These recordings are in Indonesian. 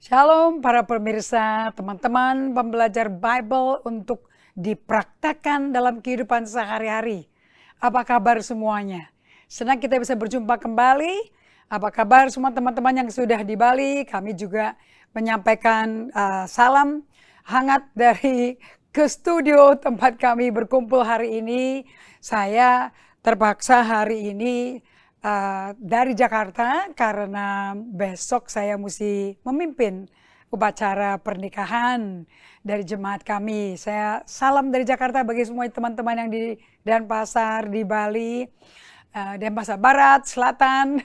Shalom para pemirsa, teman-teman pembelajar Bible untuk dipraktekkan dalam kehidupan sehari-hari. Apa kabar semuanya? Senang kita bisa berjumpa kembali. Apa kabar semua teman-teman yang sudah di Bali? Kami juga menyampaikan salam hangat dari ke studio tempat kami berkumpul hari ini. Saya terpaksa hari ini dari Jakarta karena besok saya mesti memimpin upacara pernikahan dari jemaat kami. Saya salam dari Jakarta bagi semua teman-teman yang di Denpasar, di Bali, Denpasar Barat, Selatan.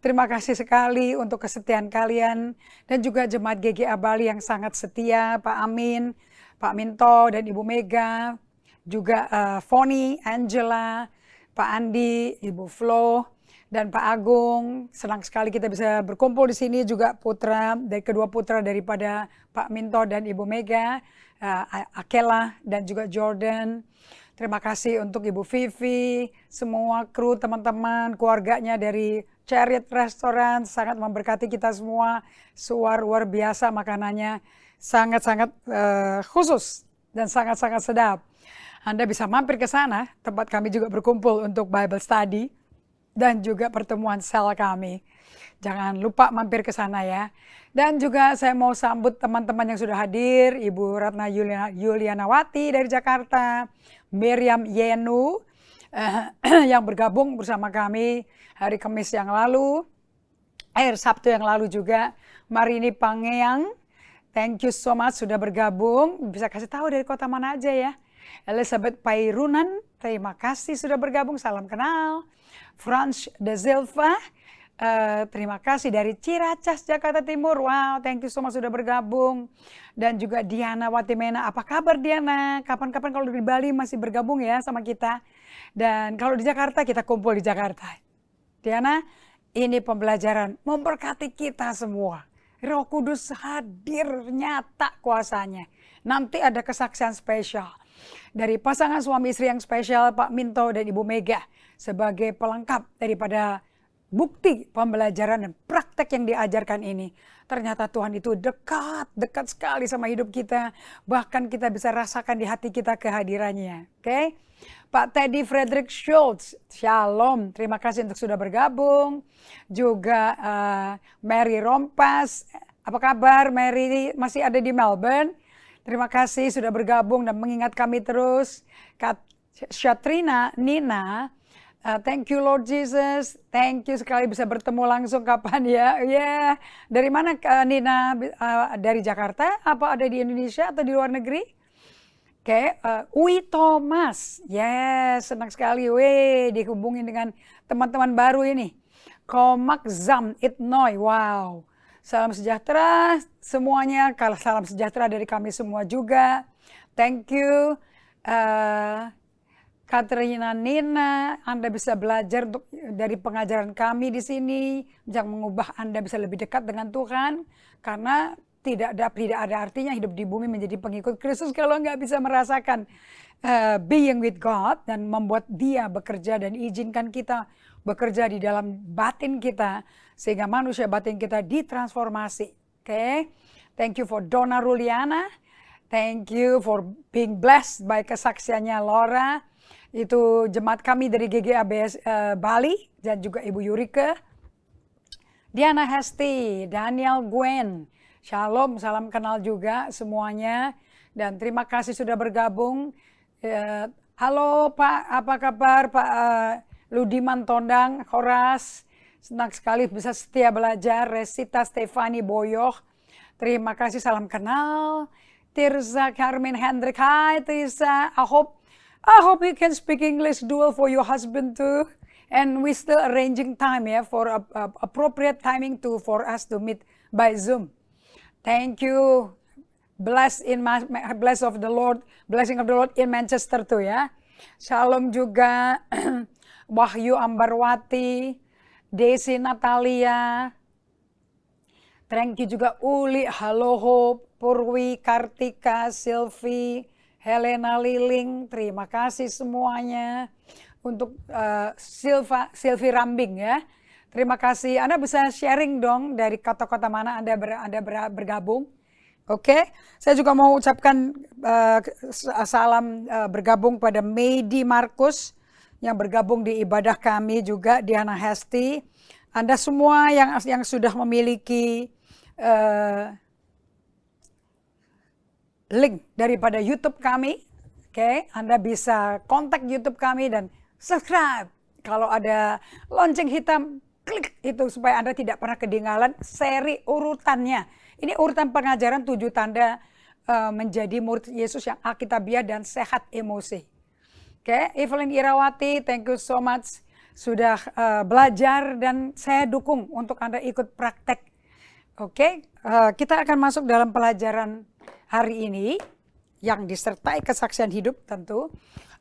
Terima kasih sekali untuk kesetiaan kalian dan juga jemaat GGA Bali yang sangat setia, Pak Amin, Pak Minto dan Ibu Mega, juga Foni, Angela, Pak Andi, Ibu Flo, dan Pak Agung. Senang sekali kita bisa berkumpul di sini, juga putra dari kedua putra daripada Pak Minto dan Ibu Mega, Akela dan juga Jordan. Terima kasih untuk Ibu Vivi, semua kru, teman-teman, keluarganya dari Chariot Restaurant, sangat memberkati kita semua. Luar biasa makanannya, sangat-sangat khusus dan sangat-sangat sedap. Anda bisa mampir ke sana, tempat kami juga berkumpul untuk Bible Study dan juga pertemuan sel kami. Jangan lupa mampir ke sana ya. Dan juga saya mau sambut teman-teman yang sudah hadir, Ibu Ratna Yulianawati dari Jakarta, Miriam Yenu yang bergabung bersama kami hari Kamis yang lalu, Sabtu yang lalu juga, Marini Pangeang, thank you so much sudah bergabung, bisa kasih tahu dari kota mana aja ya. Elizabeth Pairunan, terima kasih sudah bergabung, salam kenal. Franz de Silva, terima kasih dari Ciracas, Jakarta Timur. Wow, thank you so much sudah bergabung. Dan juga Diana Watimena, apa kabar Diana? Kapan-kapan kalau di Bali masih bergabung ya sama kita. Dan kalau di Jakarta, kita kumpul di Jakarta. Diana, ini pembelajaran memberkati kita semua. Roh Kudus hadir nyata kuasanya. Nanti ada kesaksian spesial dari pasangan suami istri yang spesial, Pak Minto dan Ibu Mega, sebagai pelengkap daripada bukti pembelajaran dan praktek yang diajarkan ini. Ternyata Tuhan itu dekat sekali sama hidup kita. Bahkan kita bisa rasakan di hati kita kehadirannya. Oke? Pak Teddy Frederick Schultz, Shalom. Terima kasih untuk sudah bergabung. Juga Mary Rompas, apa kabar Mary? Masih ada di Melbourne. Terima kasih sudah bergabung dan mengingat kami terus. Kak Syatrina, Nina, thank you Lord Jesus. Thank you sekali bisa bertemu langsung kapan ya. Yeah. Dari mana Nina? Dari Jakarta? Apa ada di Indonesia atau di luar negeri? Oke, Ui Thomas. Yes, senang sekali. Dihubungin dengan teman-teman baru ini. Komak Zam Itnoy. Wow. Salam sejahtera semuanya. Salam sejahtera dari kami semua juga. Thank you. Katrina Nina, Anda bisa belajar dari pengajaran kami di sini, yang mengubah Anda bisa lebih dekat dengan Tuhan, karena tidak ada artinya hidup di bumi menjadi pengikut Kristus kalau nggak bisa merasakan being with God dan membuat Dia bekerja dan izinkan kita bekerja di dalam batin kita sehingga manusia batin kita ditransformasi. Oke, thank you for Donna Ruliana, thank you for being blessed by kesaksiannya Laura. Itu jemaat kami dari GGABS Bali dan juga Ibu Yurike, Diana Hesti, Daniel Gwen, Shalom, salam kenal juga semuanya dan terima kasih sudah bergabung. Halo Pak, apa kabar Pak Ludiman Tondang, Horas, senang sekali bisa setia belajar. Resita Stefani Boyoh, terima kasih salam kenal. Tirza Carmen Hendrik, hi Tirza, I hope you can speak English dual for your husband too. And we still arranging time for appropriate timing for us to meet by Zoom. Thank you. Blessing of the Lord in Manchester tuh ya. Shalom juga Wahyu Ambarwati, Desi Natalia. Thank you juga Uli, Haloho, Purwi, Kartika, Silvi, Helena Liling, terima kasih semuanya. Untuk Silvi Rambing ya. Terima kasih. Anda bisa sharing dong dari kota-kota mana Anda bergabung. Oke, saya juga mau ucapkan salam bergabung pada Medi Markus yang bergabung di ibadah kami juga, Diana Hesti. Anda semua yang sudah memiliki link daripada YouTube kami, oke, Anda bisa kontak YouTube kami dan subscribe. Kalau ada lonceng hitam, klik itu supaya Anda tidak pernah ketinggalan seri urutannya. Ini urutan pengajaran 7 tanda menjadi murid Yesus yang alkitabiah dan sehat emosi. Oke, Evelyn Irawati, thank you so much sudah belajar dan saya dukung untuk Anda ikut praktek. Oke, kita akan masuk dalam pelajaran hari ini yang disertai kesaksian hidup tentu.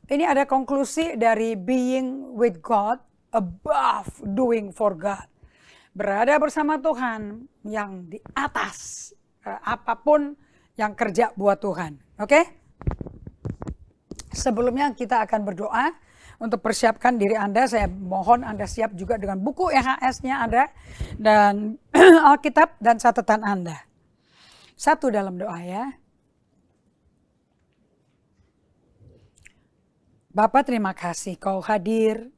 Ini ada konklusi dari being with God above doing for God. Berada bersama Tuhan yang di atas apapun yang kerja buat Tuhan. Oke? Sebelumnya kita akan berdoa untuk persiapkan diri Anda. Saya mohon Anda siap juga dengan buku EHS-nya Anda dan Alkitab dan catatan Anda. Satu dalam doa ya. Bapa, terima kasih Kau hadir.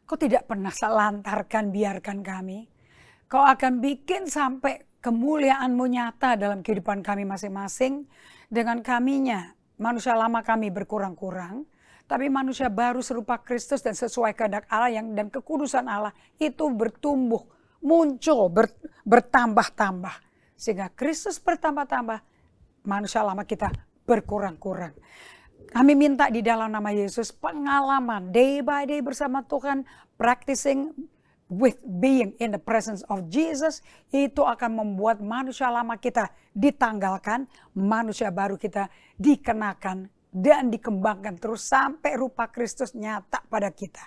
Kau tidak pernah lantarkan biarkan kami. Kau akan bikin sampai kemuliaan-Mu nyata dalam kehidupan kami masing-masing. Dengan kaminya, manusia lama kami berkurang-kurang. Tapi manusia baru serupa Kristus dan sesuai kehendak Allah dan kekudusan Allah itu bertumbuh, muncul, bertambah-tambah. Sehingga Kristus bertambah-tambah, manusia lama kita berkurang-kurang. Kami minta di dalam nama Yesus pengalaman day by day bersama Tuhan, practicing with being in the presence of Jesus, itu akan membuat manusia lama kita ditanggalkan, manusia baru kita dikenakan dan dikembangkan terus sampai rupa Kristus nyata pada kita.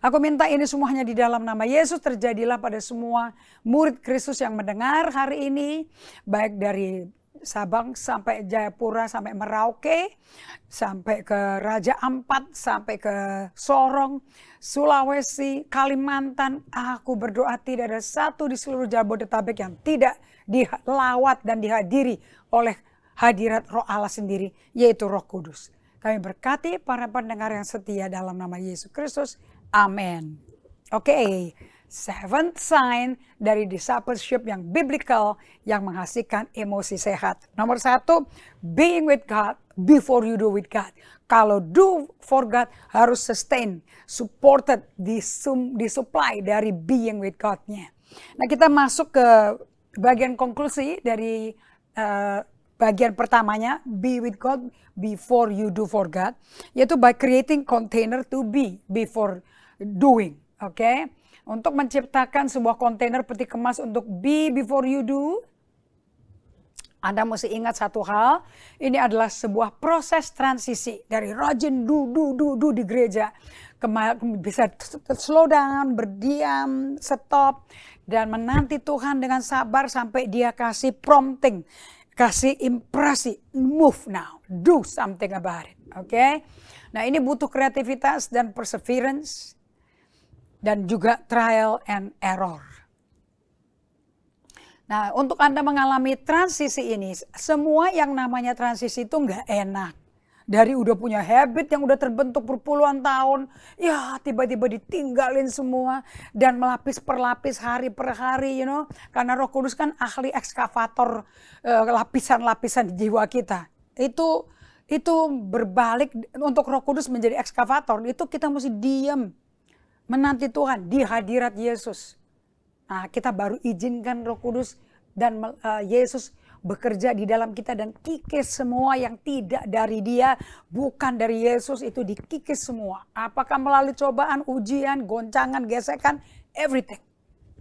Aku minta ini semuanya di dalam nama Yesus terjadilah pada semua murid Kristus yang mendengar hari ini, baik dari Sabang sampai Jayapura, sampai Merauke, sampai ke Raja Ampat, sampai ke Sorong, Sulawesi, Kalimantan. Aku berdoa tidak ada satu di seluruh Jabodetabek yang tidak dilawat dan dihadiri oleh hadirat Roh Allah sendiri, yaitu Roh Kudus. Kami berkati para pendengar yang setia dalam nama Yesus Kristus. Amin. Oke. Seventh sign dari discipleship yang biblical yang menghasilkan emosi sehat. Nomor 1, being with God before you do with God. Kalau do for God harus sustain, supported, disupply dari being with God-nya. Nah, kita masuk ke bagian konklusi dari bagian pertamanya, be with God before you do for God, yaitu by creating container to be before doing. Oke? Untuk menciptakan sebuah kontainer peti kemas untuk be before you do, Anda mesti ingat satu hal, ini adalah sebuah proses transisi dari rajin do di gereja, bisa slow down, berdiam, stop, dan menanti Tuhan dengan sabar sampai Dia kasih prompting, kasih impresi, move now, do something about it. Oke? Nah, ini butuh kreativitas dan perseverance, dan juga trial and error. Nah, untuk Anda mengalami transisi ini, semua yang namanya transisi itu nggak enak. Dari udah punya habit yang udah terbentuk berpuluhan tahun, ya tiba-tiba ditinggalin semua dan melapis per lapis hari per hari, karena Roh Kudus kan ahli ekskavator lapisan-lapisan di jiwa kita. Itu berbalik untuk Roh Kudus menjadi ekskavator, itu kita mesti diam. Menanti Tuhan di hadirat Yesus. Nah, kita baru izinkan Roh Kudus dan Yesus bekerja di dalam kita dan kikis semua yang tidak dari Dia, bukan dari Yesus, itu dikikis semua. Apakah melalui cobaan, ujian, goncangan, gesekan, everything.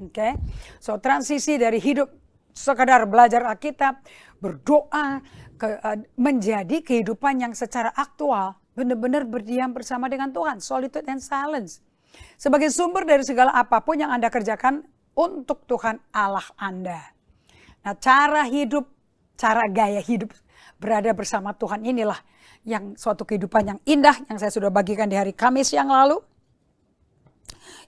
Oke. So, transisi dari hidup sekadar belajar Alkitab, berdoa, menjadi kehidupan yang secara aktual benar-benar berdiam bersama dengan Tuhan, solitude and silence. Sebagai sumber dari segala apapun yang Anda kerjakan untuk Tuhan Allah Anda. Nah, cara gaya hidup berada bersama Tuhan inilah yang suatu kehidupan yang indah yang saya sudah bagikan di hari Kamis yang lalu.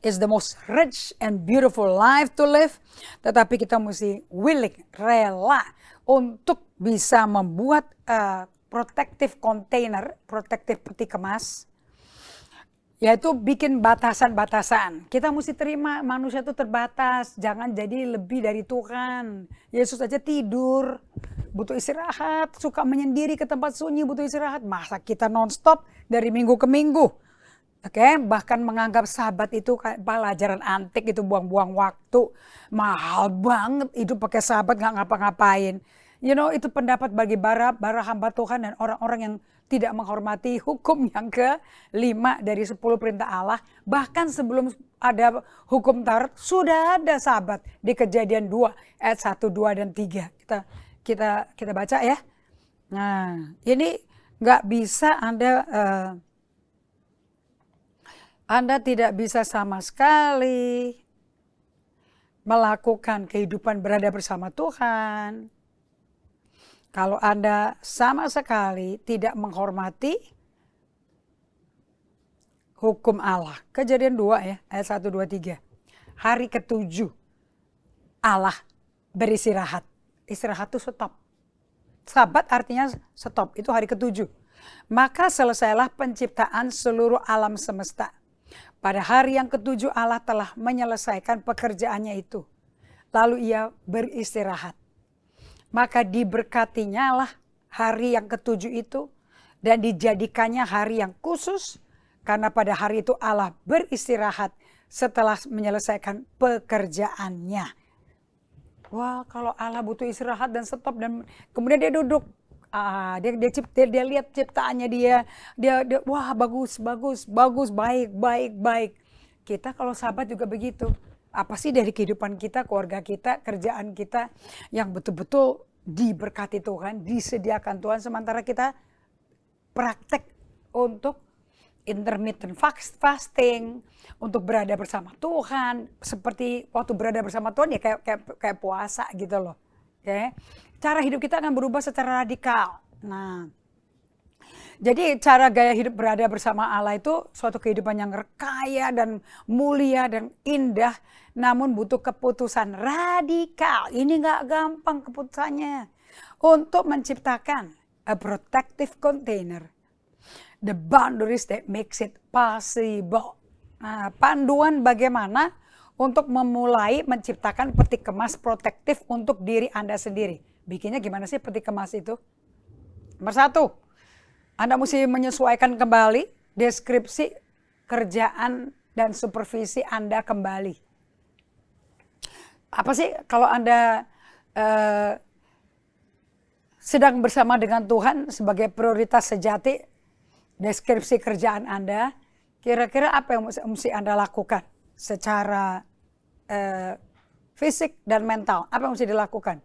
is the most rich and beautiful life to live. Tetapi kita mesti willing, rela untuk bisa membuat protective container, protective peti kemas. Yaitu bikin batasan-batasan. Kita mesti terima manusia itu terbatas. Jangan jadi lebih dari Tuhan. Yesus aja tidur. Butuh istirahat. Suka menyendiri ke tempat sunyi. Butuh istirahat. Masa kita non-stop dari minggu ke minggu. Bahkan menganggap sahabat itu pelajaran antik, itu buang-buang waktu. Mahal banget hidup pakai sahabat gak ngapa-ngapain. Itu pendapat bagi para hamba Tuhan dan orang-orang yang tidak menghormati hukum yang ke-5 dari 10 perintah Allah. Bahkan sebelum ada hukum Taurat, sudah ada sahabat di Kejadian 2 ayat 1, 2, dan 3. Kita baca ya. Nah, ini gak bisa Anda tidak bisa sama sekali melakukan kehidupan berada bersama Tuhan kalau Anda sama sekali tidak menghormati hukum Allah. Kejadian 2 ya, ayat 1, 2, 3. Hari ke-7 Allah beristirahat. Istirahat itu stop. Sabat artinya stop, itu hari ke-7. Maka selesailah penciptaan seluruh alam semesta. Pada hari yang ke-7 Allah telah menyelesaikan pekerjaannya itu. Lalu ia beristirahat. Maka diberkatinya lah hari yang ke-7 itu. Dan dijadikannya hari yang khusus. Karena pada hari itu Allah beristirahat setelah menyelesaikan pekerjaannya. Wah, kalau Allah butuh istirahat dan stop dan kemudian dia duduk. Dia lihat ciptaannya dia wah bagus, baik. Kita kalau sahabat juga begitu. Apa sih dari kehidupan kita, keluarga kita, kerjaan kita yang betul-betul diberkati Tuhan, disediakan Tuhan, sementara kita praktek untuk intermittent fasting, untuk berada bersama Tuhan, seperti waktu berada bersama Tuhan ya kayak puasa gitu loh. Cara hidup kita akan berubah secara radikal. Nah, jadi cara gaya hidup berada bersama Allah itu suatu kehidupan yang kaya dan mulia dan indah, namun butuh keputusan radikal. Ini gak gampang keputusannya. Untuk menciptakan a protective container, the boundaries that makes it possible. Nah, panduan bagaimana untuk memulai menciptakan peti kemas protektif untuk diri Anda sendiri. Bikinnya gimana sih peti kemas itu? Nomor 1, Anda mesti menyesuaikan kembali deskripsi kerjaan dan supervisi Anda kembali. Apa sih kalau Anda sedang bersama dengan Tuhan sebagai prioritas sejati, deskripsi kerjaan Anda, kira-kira apa yang mesti Anda lakukan secara fisik dan mental? Apa yang mesti dilakukan?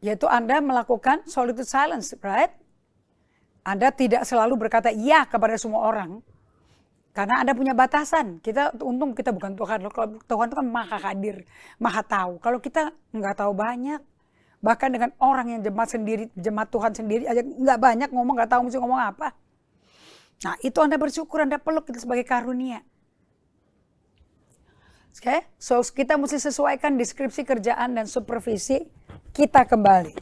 Yaitu Anda melakukan solitude silence, right? Anda tidak selalu berkata iya kepada semua orang. Karena Anda punya batasan. Untung kita bukan Tuhan. Kalau Tuhan itu kan maha hadir, maha tahu. Kalau kita nggak tahu banyak. Bahkan dengan orang yang jemaat Tuhan sendiri aja nggak banyak ngomong, nggak tahu mesti ngomong apa. Nah itu Anda bersyukur, Anda peluk itu sebagai karunia. So kita mesti sesuaikan deskripsi kerjaan dan supervisi kita kembali.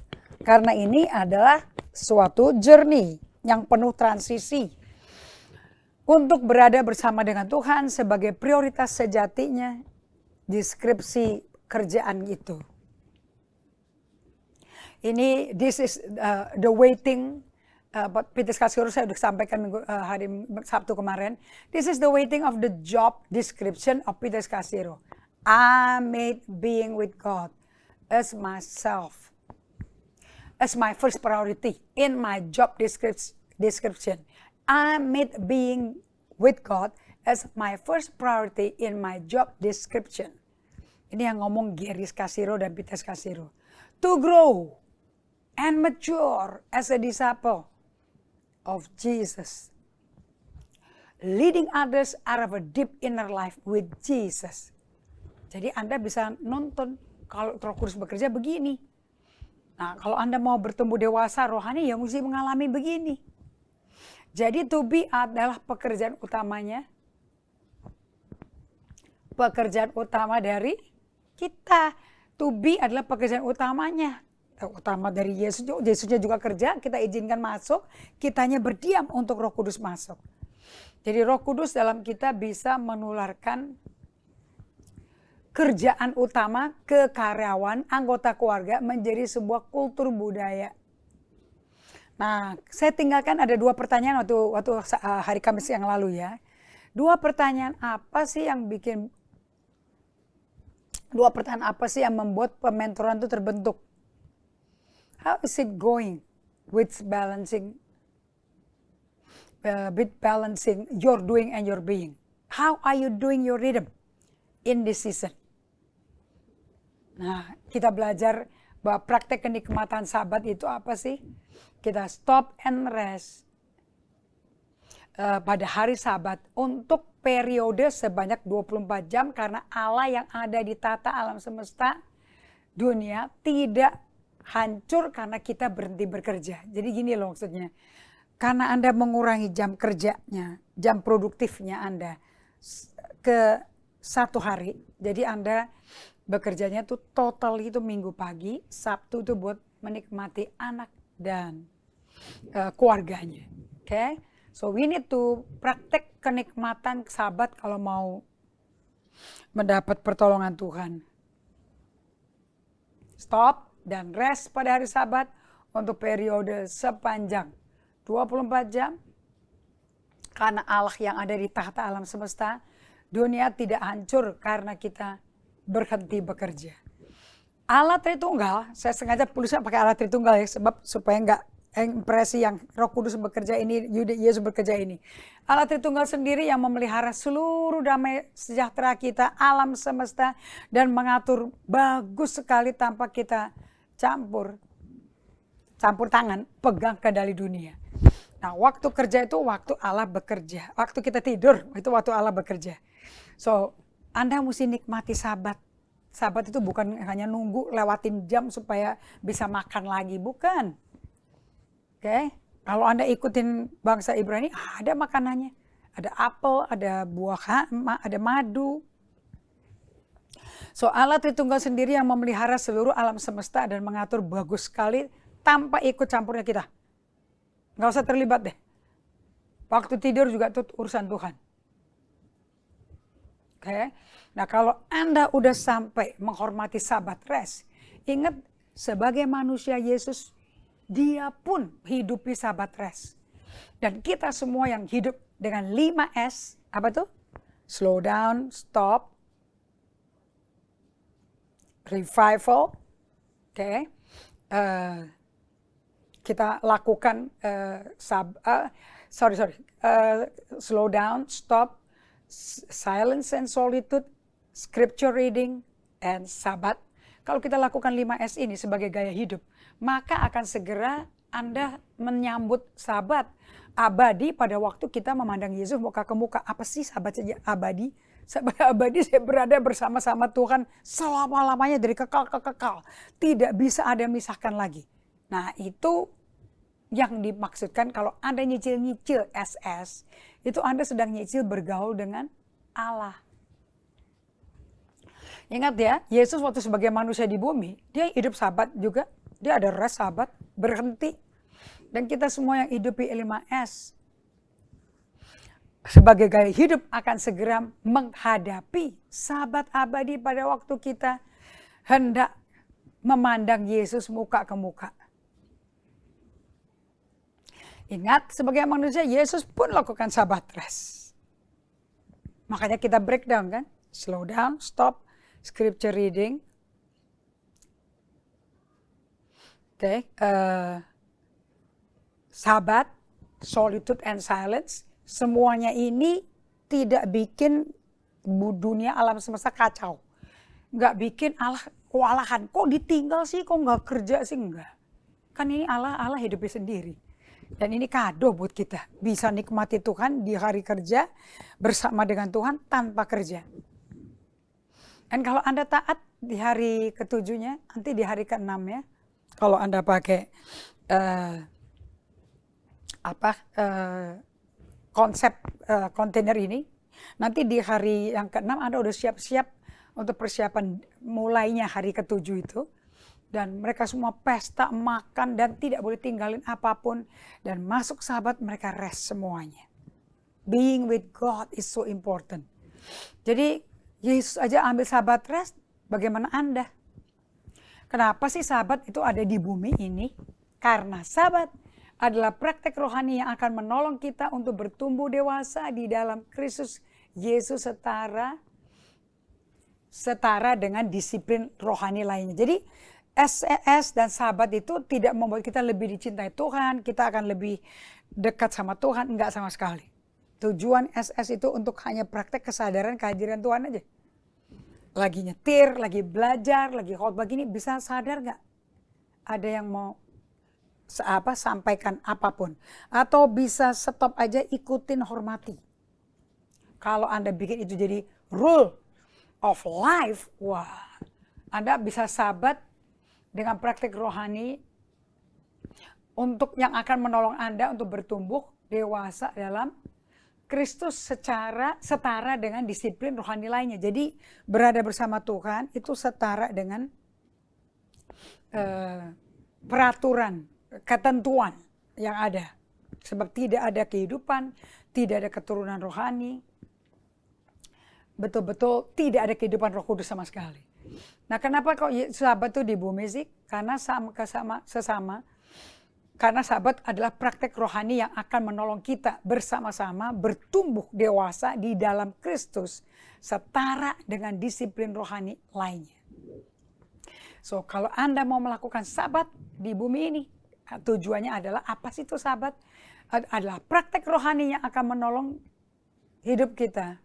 Karena ini adalah suatu journey yang penuh transisi. Untuk berada bersama dengan Tuhan sebagai prioritas sejatinya, deskripsi kerjaan itu. This is the waiting. Peter Kasiro saya sudah sampaikan hari Sabtu kemarin. This is the waiting of the job description of Peter Kasiro. I made being with God as myself, as my first priority in my job description. I made being with God as my first priority in my job description. Ini yang ngomong Geris Kasiro dan Peter Kasiro. To grow and mature as a disciple of Jesus, leading others out of a deep inner life with Jesus. Jadi Anda bisa nonton kalau Roh Kudus bekerja begini. Nah, kalau Anda mau bertumbuh dewasa rohani ya mesti mengalami begini. Jadi to be adalah pekerjaan utamanya pekerjaan utama dari kita. To be adalah pekerjaan utamanya. Utama dari Yesus, Yesusnya juga kerja, kita izinkan masuk, kitanya berdiam untuk Roh Kudus masuk. Jadi Roh Kudus dalam kita bisa menularkan kerjaan utama ke karyawan, anggota keluarga menjadi sebuah kultur budaya. Nah, saya tinggalkan ada 2 pertanyaan waktu hari Kamis yang lalu ya. 2 pertanyaan apa sih yang membuat pementoran itu terbentuk? How is it going with balancing your doing and your being? How are you doing your rhythm in this season? Nah, kita belajar bahwa praktek kenikmatan Sabat itu apa sih? Kita stop and rest pada hari Sabat untuk periode sebanyak 24 jam karena Allah yang ada di tata alam semesta dunia tidak hancur karena kita berhenti bekerja. Jadi gini loh maksudnya. Karena Anda mengurangi jam kerjanya, jam produktifnya Anda ke 1 hari. Jadi Anda bekerjanya tuh total itu Minggu pagi, Sabtu itu buat menikmati anak dan keluarganya. Okay? So we need to praktek kenikmatan Sabat kalau mau mendapat pertolongan Tuhan. Stop dan rest pada hari Sabat untuk periode sepanjang 24 jam. Karena Allah yang ada di tahta alam semesta, dunia tidak hancur karena kita berhenti bekerja. Allah Tritunggal, saya sengaja tulisnya pakai Allah Tritunggal ya, sebab supaya enggak impresi yang Roh Kudus bekerja ini, Yesus bekerja ini. Allah Tritunggal sendiri yang memelihara seluruh damai sejahtera kita, alam semesta, dan mengatur bagus sekali tanpa kita campur tangan, pegang kendali dunia. Nah, waktu kerja itu waktu Allah bekerja. Waktu kita tidur, itu waktu Allah bekerja. So, Anda mesti nikmati Sabat. Sabat itu bukan hanya nunggu lewatin jam supaya bisa makan lagi, bukan. Oke, kalau Anda ikutin bangsa Ibrani, ada makanannya. Ada apel, ada buah, ada madu. So, Allah Tritunggal sendiri yang memelihara seluruh alam semesta dan mengatur bagus sekali tanpa ikut campurnya kita. Nggak usah terlibat deh. Waktu tidur juga itu urusan Tuhan. Oke. Nah, kalau Anda udah sampai menghormati Sabat rest, ingat sebagai manusia Yesus, Dia pun hidupi Sabat rest. Dan kita semua yang hidup dengan 5S, apa tuh? Slow down, stop, revival, kita lakukan slow down, stop, silence and solitude, scripture reading, and Sabat. Kalau kita lakukan 5S ini sebagai gaya hidup, maka akan segera Anda menyambut Sabat abadi pada waktu kita memandang Yesus muka ke muka. Apa sih Sabat abadi? Sabat abadi saya berada bersama-sama Tuhan selama-lamanya dari kekal ke kekal. Tidak bisa ada yang misahkan lagi. Nah, itu yang dimaksudkan kalau Anda nyicil-nyicil SS, itu Anda sedang nyicil bergaul dengan Allah. Ingat ya, Yesus waktu sebagai manusia di bumi, dia hidup Sabat juga. Dia ada rest Sabat, berhenti. Dan kita semua yang hidupi 5S, sebagai gaya hidup akan segera menghadapi Sabat abadi pada waktu kita hendak memandang Yesus muka ke muka. Ingat, sebagai manusia Yesus pun lakukan Sabat rest. Makanya kita breakdown kan, slow down, stop, scripture reading. Sabat, solitude and silence. Semuanya ini tidak bikin dunia alam semesta kacau. Nggak bikin Allah kewalahan. Kok ditinggal sih, kok nggak kerja sih, enggak. Kan ini Allah hidupnya sendiri. Dan ini kado buat kita. Bisa nikmati Tuhan di hari kerja bersama dengan Tuhan tanpa kerja. Dan kalau Anda taat di hari ke-7-nya, nanti di hari ke-6 ya. Kalau Anda pakai konsep kontainer ini, Nanti di hari yang ke-6 Anda udah siap-siap untuk persiapan mulainya hari ke-7 itu. Dan mereka semua pesta, makan, dan tidak boleh tinggalin apapun. Dan masuk sabat mereka rest semuanya. Being with God is so important. Jadi Yesus aja ambil sabat rest, bagaimana Anda? Kenapa sih sabat itu ada di bumi ini? Karena sabat adalah praktek rohani yang akan menolong kita untuk bertumbuh dewasa di dalam Kristus Yesus setara dengan disiplin rohani lainnya. Jadi SES dan sabat itu tidak membuat kita lebih dicintai Tuhan, kita akan lebih dekat sama Tuhan, enggak sama sekali. Tujuan SS itu untuk hanya praktek kesadaran kehadiran Tuhan aja. Lagi nyetir, lagi belajar, lagi khotbah gini, bisa sadar nggak? Ada yang mau sampaikan apapun. Atau bisa stop aja, ikutin, hormati. Kalau Anda bikin itu jadi rule of life, wah, Anda bisa sabat dengan praktek rohani untuk yang akan menolong Anda untuk bertumbuh dewasa dalam Kristus setara dengan disiplin rohani lainnya. Jadi berada bersama Tuhan itu setara dengan peraturan, ketentuan yang ada. Sebab tidak ada kehidupan, tidak ada keturunan rohani, betul-betul tidak ada kehidupan Roh Kudus sama sekali. Nah, kenapa kok sabat itu di bumi sih? Karena karena sabat adalah praktek rohani yang akan menolong kita bersama-sama bertumbuh dewasa di dalam Kristus setara dengan disiplin rohani lainnya. So, kalau Anda mau melakukan sabat di bumi ini, tujuannya adalah apa sih itu sabat? Adalah praktek rohani yang akan menolong hidup kita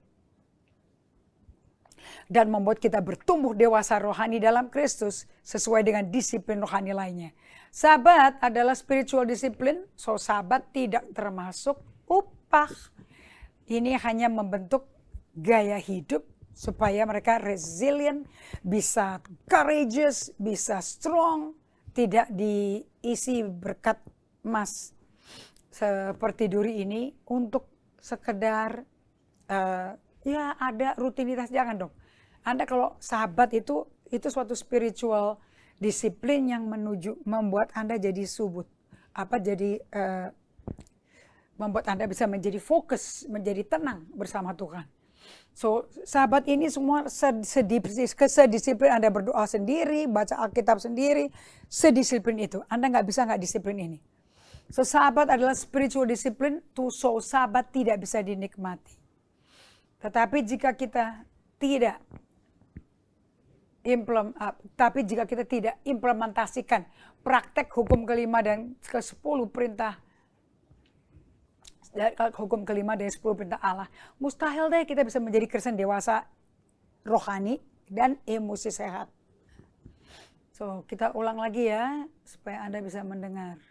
dan membuat kita bertumbuh dewasa rohani dalam Kristus sesuai dengan disiplin rohani lainnya. Sabat adalah spiritual discipline, so sabat tidak termasuk upah. Ini hanya membentuk gaya hidup supaya mereka resilient, bisa courageous, bisa strong, tidak diisi berkat emas seperti duri ini untuk sekedar ya ada rutinitas, jangan dong. Anda kalau sahabat itu suatu spiritual disiplin yang membuat Anda jadi subut. Membuat Anda bisa menjadi fokus, menjadi tenang bersama Tuhan. So, sahabat ini semua sedisiplin Anda berdoa sendiri, baca Alkitab sendiri, sedisiplin itu. Anda nggak disiplin ini. So, sahabat adalah spiritual discipline, so sahabat tidak bisa dinikmati. Tetapi jika kita tidak implementasikan praktek hukum kelima dan ke-10 perintah, hukum kelima dan 10 perintah Allah, mustahil deh kita bisa menjadi Kristen dewasa rohani dan emosi sehat. So, kita ulang lagi ya supaya Anda bisa mendengar.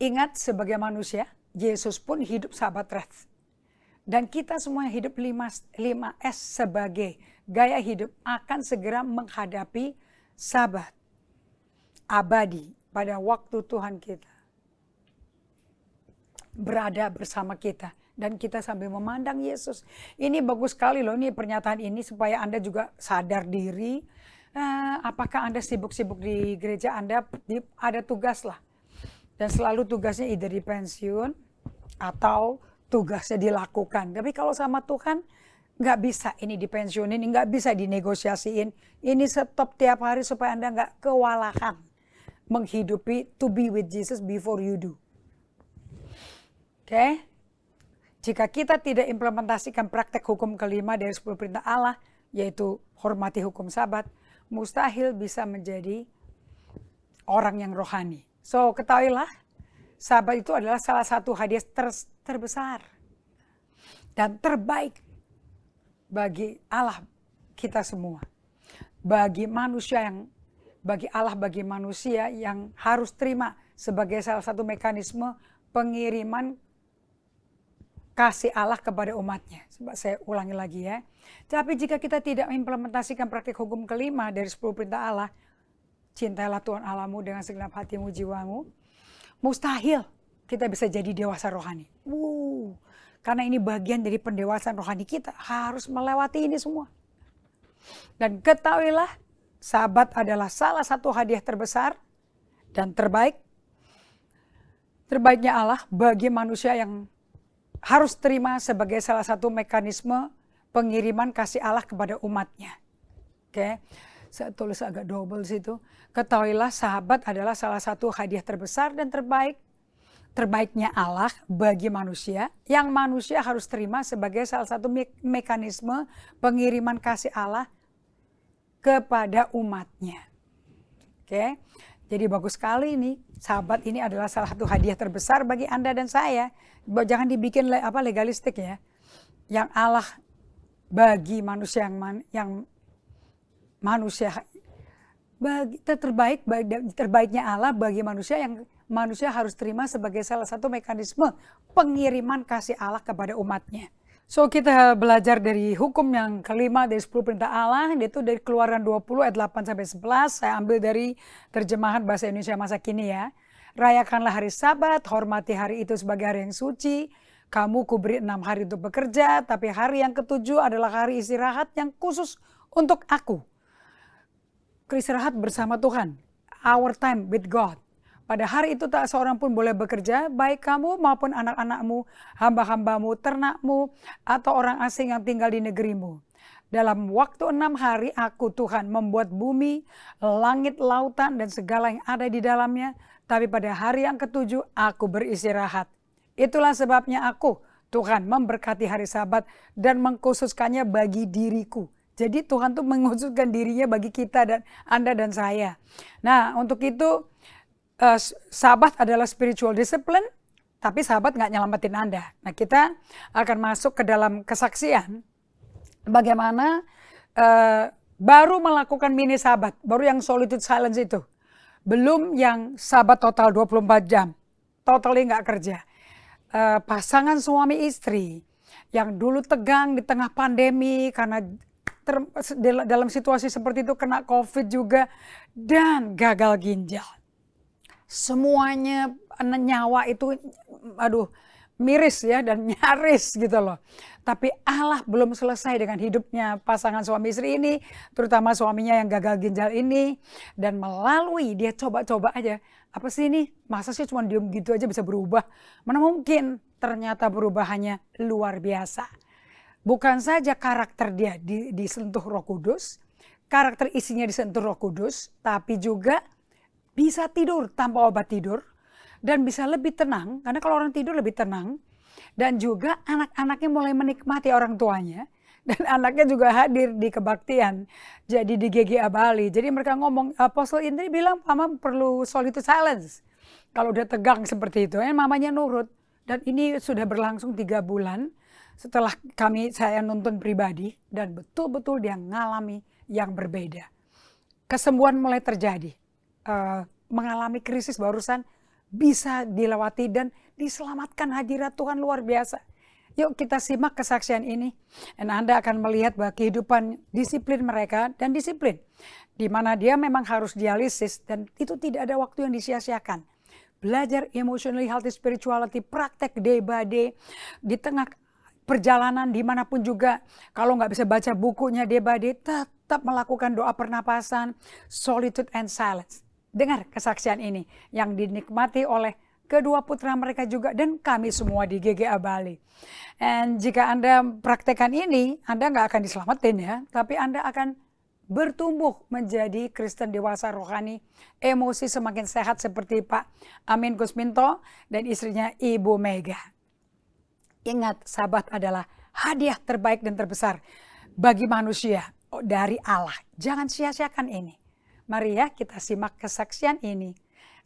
Ingat, sebagai manusia, Yesus pun hidup sahabat rest. Dan kita semua hidup 5S sebagai gaya hidup akan segera menghadapi sabat abadi pada waktu Tuhan kita berada bersama kita. Dan kita sambil memandang Yesus. Ini bagus sekali loh, ini pernyataan ini supaya Anda juga sadar diri. Apakah Anda sibuk-sibuk di gereja Anda, ada tugas lah. Dan selalu tugasnya either di pensiun atau tugasnya dilakukan. Tapi kalau sama Tuhan, nggak bisa ini dipensiunin, nggak bisa dinegosiasiin. Ini stop tiap hari supaya Anda nggak kewalahan menghidupi to be with Jesus before you do. Oke? Jika kita tidak implementasikan praktek hukum kelima dari 10 perintah Allah, yaitu hormati hukum sabat, mustahil bisa menjadi orang yang rohani. So, ketahuilah, sabat itu adalah salah satu hadiah terbesar dan terbaik bagi Allah kita semua. Bagi manusia yang harus terima sebagai salah satu mekanisme pengiriman kasih Allah kepada umatnya. Saya ulangi lagi ya. Tapi jika kita tidak mengimplementasikan praktik hukum kelima dari 10 perintah Allah, cintailah Tuhan Allahmu dengan segenap hatimu, jiwamu, mustahil kita bisa jadi dewasa rohani. Karena ini bagian dari pendewasaan rohani kita, harus melewati ini semua. Dan ketahuilah, sabat adalah salah satu hadiah terbesar dan terbaik. Terbaiknya Allah bagi manusia yang harus terima sebagai salah satu mekanisme pengiriman kasih Allah kepada umatnya. Oke, saya tulis agak double situ. Ketahuilah sahabat adalah salah satu hadiah terbesar dan terbaik. Terbaiknya Allah bagi manusia yang manusia harus terima sebagai salah satu mekanisme pengiriman kasih Allah kepada umatnya. Oke, jadi bagus sekali ini. Sahabat ini adalah salah satu hadiah terbesar bagi Anda dan saya. Jangan dibikin legalistik ya. Yang Allah bagi manusia yang manusia terbaiknya Allah bagi manusia yang manusia harus terima sebagai salah satu mekanisme pengiriman kasih Allah kepada umatnya. So kita belajar dari hukum yang kelima dari 10 perintah Allah, itu dari Keluaran 20 ayat 8-11. Saya ambil dari terjemahan bahasa Indonesia masa kini ya. Rayakanlah hari Sabat, hormati hari itu sebagai hari yang suci. Kamu kuberi 6 hari untuk bekerja, tapi hari yang ketujuh adalah hari istirahat yang khusus untuk aku. Istirahat bersama Tuhan, our time with God. Pada hari itu tak seorang pun boleh bekerja, baik kamu maupun anak-anakmu, hamba-hambamu, ternakmu, atau orang asing yang tinggal di negerimu. Dalam waktu 6 hari aku Tuhan membuat bumi, langit, lautan, dan segala yang ada di dalamnya. Tapi pada hari yang ketujuh aku beristirahat. Itulah sebabnya aku Tuhan memberkati hari Sabat dan mengkhususkannya bagi diriku. Jadi Tuhan tuh mengkhususkan dirinya bagi kita dan Anda dan saya. Nah untuk itu Sabat adalah spiritual discipline, tapi Sabat nggak nyelamatin Anda. Nah kita akan masuk ke dalam kesaksian bagaimana baru melakukan mini Sabat, baru yang solitude silence itu. Belum yang Sabat total 24 jam, totally nggak kerja. Pasangan suami istri yang dulu tegang di tengah pandemi karena dalam situasi seperti itu kena COVID juga dan gagal ginjal. Semuanya nyawa itu miris ya dan nyaris gitu loh. Tapi Allah belum selesai dengan hidupnya pasangan suami istri ini, terutama suaminya yang gagal ginjal ini. Dan melalui dia coba-coba aja, apa sih ini, masa sih cuma diem gitu aja bisa berubah? Mana mungkin, ternyata perubahannya luar biasa. Bukan saja karakter dia disentuh Roh Kudus, karakter isinya disentuh Roh Kudus, tapi juga bisa tidur tanpa obat tidur dan bisa lebih tenang, karena kalau orang tidur lebih tenang. Dan juga anak-anaknya mulai menikmati orang tuanya. Dan anaknya juga hadir di kebaktian. Jadi di GGA Bali. Jadi mereka ngomong, Apostle Indri bilang mama perlu solitude silence. Kalau udah tegang seperti itu, mamanya nurut. Dan ini sudah berlangsung 3 bulan. Setelah saya nonton pribadi. Dan betul-betul dia ngalami yang berbeda. Kesembuhan mulai terjadi. Mengalami krisis barusan bisa dilewati dan diselamatkan hadirat Tuhan luar biasa. Yuk kita simak kesaksian ini. Dan Anda akan melihat bahwa kehidupan disiplin mereka dan disiplin. Di mana dia memang harus dialisis dan itu tidak ada waktu yang disia-siakan. Belajar emotionally healthy spirituality, praktek day by day. Di tengah perjalanan dimanapun juga. Kalau nggak bisa baca bukunya day by day, tetap melakukan doa pernapasan, solitude and silence. Dengar kesaksian ini yang dinikmati oleh kedua putra mereka juga dan kami semua di GGA Bali. Dan jika Anda praktekkan ini, Anda nggak akan diselamatin ya, tapi Anda akan bertumbuh menjadi Kristen dewasa rohani, emosi semakin sehat seperti Pak Amin Kusminto dan istrinya Ibu Mega. Ingat, Sabat adalah hadiah terbaik dan terbesar bagi manusia dari Allah. Jangan sia-siakan ini. Mari ya kita simak kesaksian ini.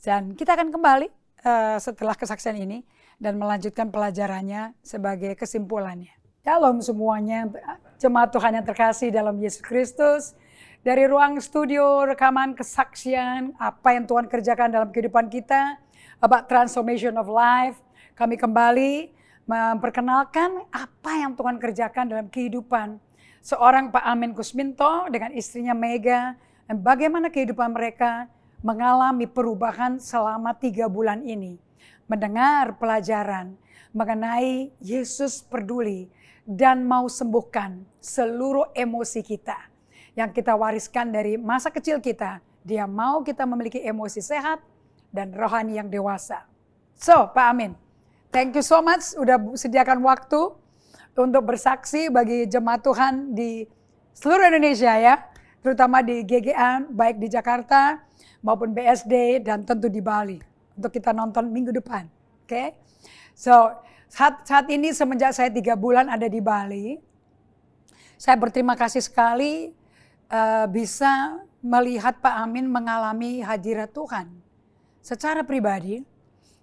Dan kita akan kembali setelah kesaksian ini dan melanjutkan pelajarannya sebagai kesimpulannya. Shalom semuanya, jemaat Tuhan yang terkasih dalam Yesus Kristus. Dari ruang studio rekaman kesaksian apa yang Tuhan kerjakan dalam kehidupan kita, about transformation of life, kami kembali memperkenalkan apa yang Tuhan kerjakan dalam kehidupan seorang Pak Amin Kusminto dengan istrinya Mega. Dan bagaimana kehidupan mereka mengalami perubahan selama 3 bulan ini. mendengar pelajaran mengenai Yesus peduli dan mau sembuhkan seluruh emosi kita yang kita wariskan dari masa kecil kita. Dia mau kita memiliki emosi sehat dan rohani yang dewasa. So, Pak Amin, thank you so much udah sediakan waktu untuk bersaksi bagi jemaat Tuhan di seluruh Indonesia ya, terutama di GGA, baik di Jakarta maupun BSD dan tentu di Bali untuk kita nonton minggu depan. Oke, so saat ini semenjak saya 3 bulan ada di Bali, saya berterima kasih sekali bisa melihat Pak Amin mengalami hadirat Tuhan secara pribadi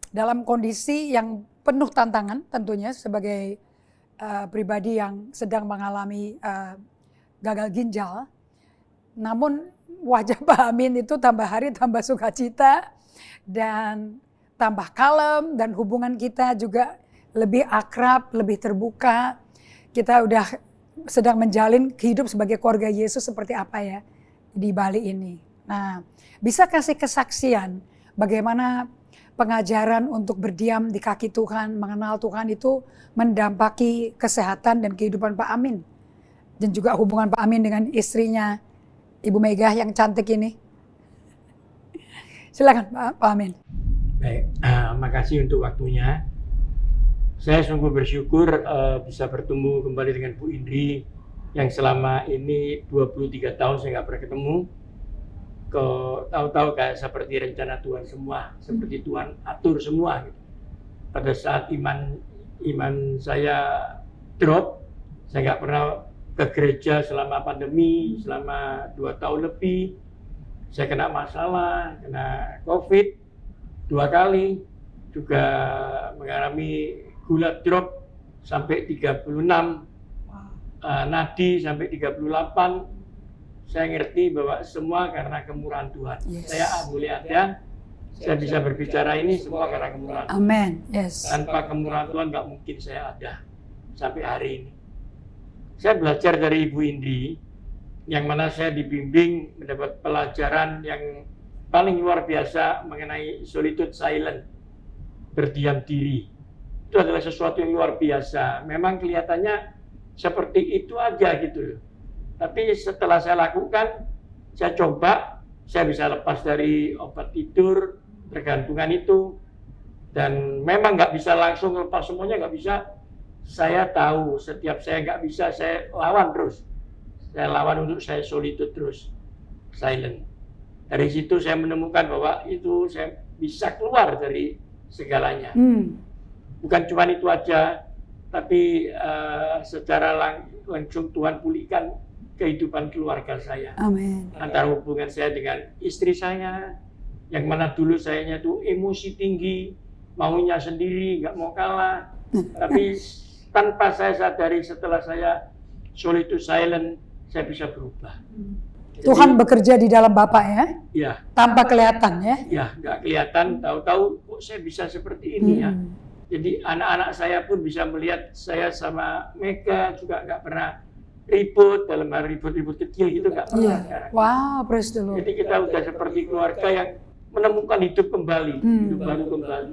dalam kondisi yang penuh tantangan tentunya sebagai pribadi yang sedang mengalami gagal ginjal. Namun wajah Pak Amin itu tambah hari tambah sukacita dan tambah kalem, dan hubungan kita juga lebih akrab, lebih terbuka. Kita udah sedang menjalin hidup sebagai keluarga Yesus seperti apa ya di Bali ini. Nah, bisa kasih kesaksian bagaimana pengajaran untuk berdiam di kaki Tuhan, mengenal Tuhan itu mendampaki kesehatan dan kehidupan Pak Amin. Dan juga hubungan Pak Amin dengan istrinya, Ibu Megah yang cantik ini. Silakan Pak Amin. Baik, makasih untuk waktunya. Saya sungguh bersyukur bisa bertemu kembali dengan Bu Indri yang selama ini 23 tahun saya nggak pernah ketemu. Tahu-tahu kayak seperti rencana Tuhan semua, seperti Tuhan atur semua. Gitu. Pada saat iman saya drop, saya nggak pernah ke gereja selama pandemi, selama 2 tahun lebih. Saya kena masalah, kena COVID 2 kali, juga mengalami gula drop sampai 36, nadi sampai 38. Saya ngerti bahwa semua karena kemurahan Tuhan. Yes. Saya boleh ada, saya bisa berbicara ini semua karena kemurahan Tuhan. Amen. Yes. Tanpa kemurahan Tuhan nggak mungkin saya ada sampai hari ini. Saya belajar dari Ibu Indi, yang mana saya dibimbing mendapat pelajaran yang paling luar biasa mengenai solitude silent, berdiam diri. Itu adalah sesuatu yang luar biasa. Memang kelihatannya seperti itu aja gitu. Tapi setelah saya lakukan, saya coba, saya bisa lepas dari obat tidur, tergantungan itu. Dan memang nggak bisa langsung lepas semuanya, nggak bisa. Saya tahu setiap saya nggak bisa, saya lawan terus. Saya lawan untuk saya solitude terus, silent. Dari situ saya menemukan bahwa itu saya bisa keluar dari segalanya. Bukan cuma itu aja, tapi secara langsung Tuhan pulihkan kehidupan keluarga saya. Amin. Antara hubungan saya dengan istri saya, yang mana dulu sayanya tuh emosi tinggi, maunya sendiri, nggak mau kalah. Tapi tanpa saya sadari setelah saya solitude silent, saya bisa berubah. Tuhan bekerja di dalam Bapak ya? Ya. Tanpa kelihatan ya? Ya, nggak kelihatan, tahu-tahu kok saya bisa seperti ini ya. Jadi anak-anak saya pun bisa melihat saya sama Mega juga nggak pernah ribut, dalam hal ribut-ribut kecil gitu nggak pernah. Yeah. Wow, praise the Lord. Jadi kita udah seperti keluarga yang menemukan hidup kembali, hidup baru kembali.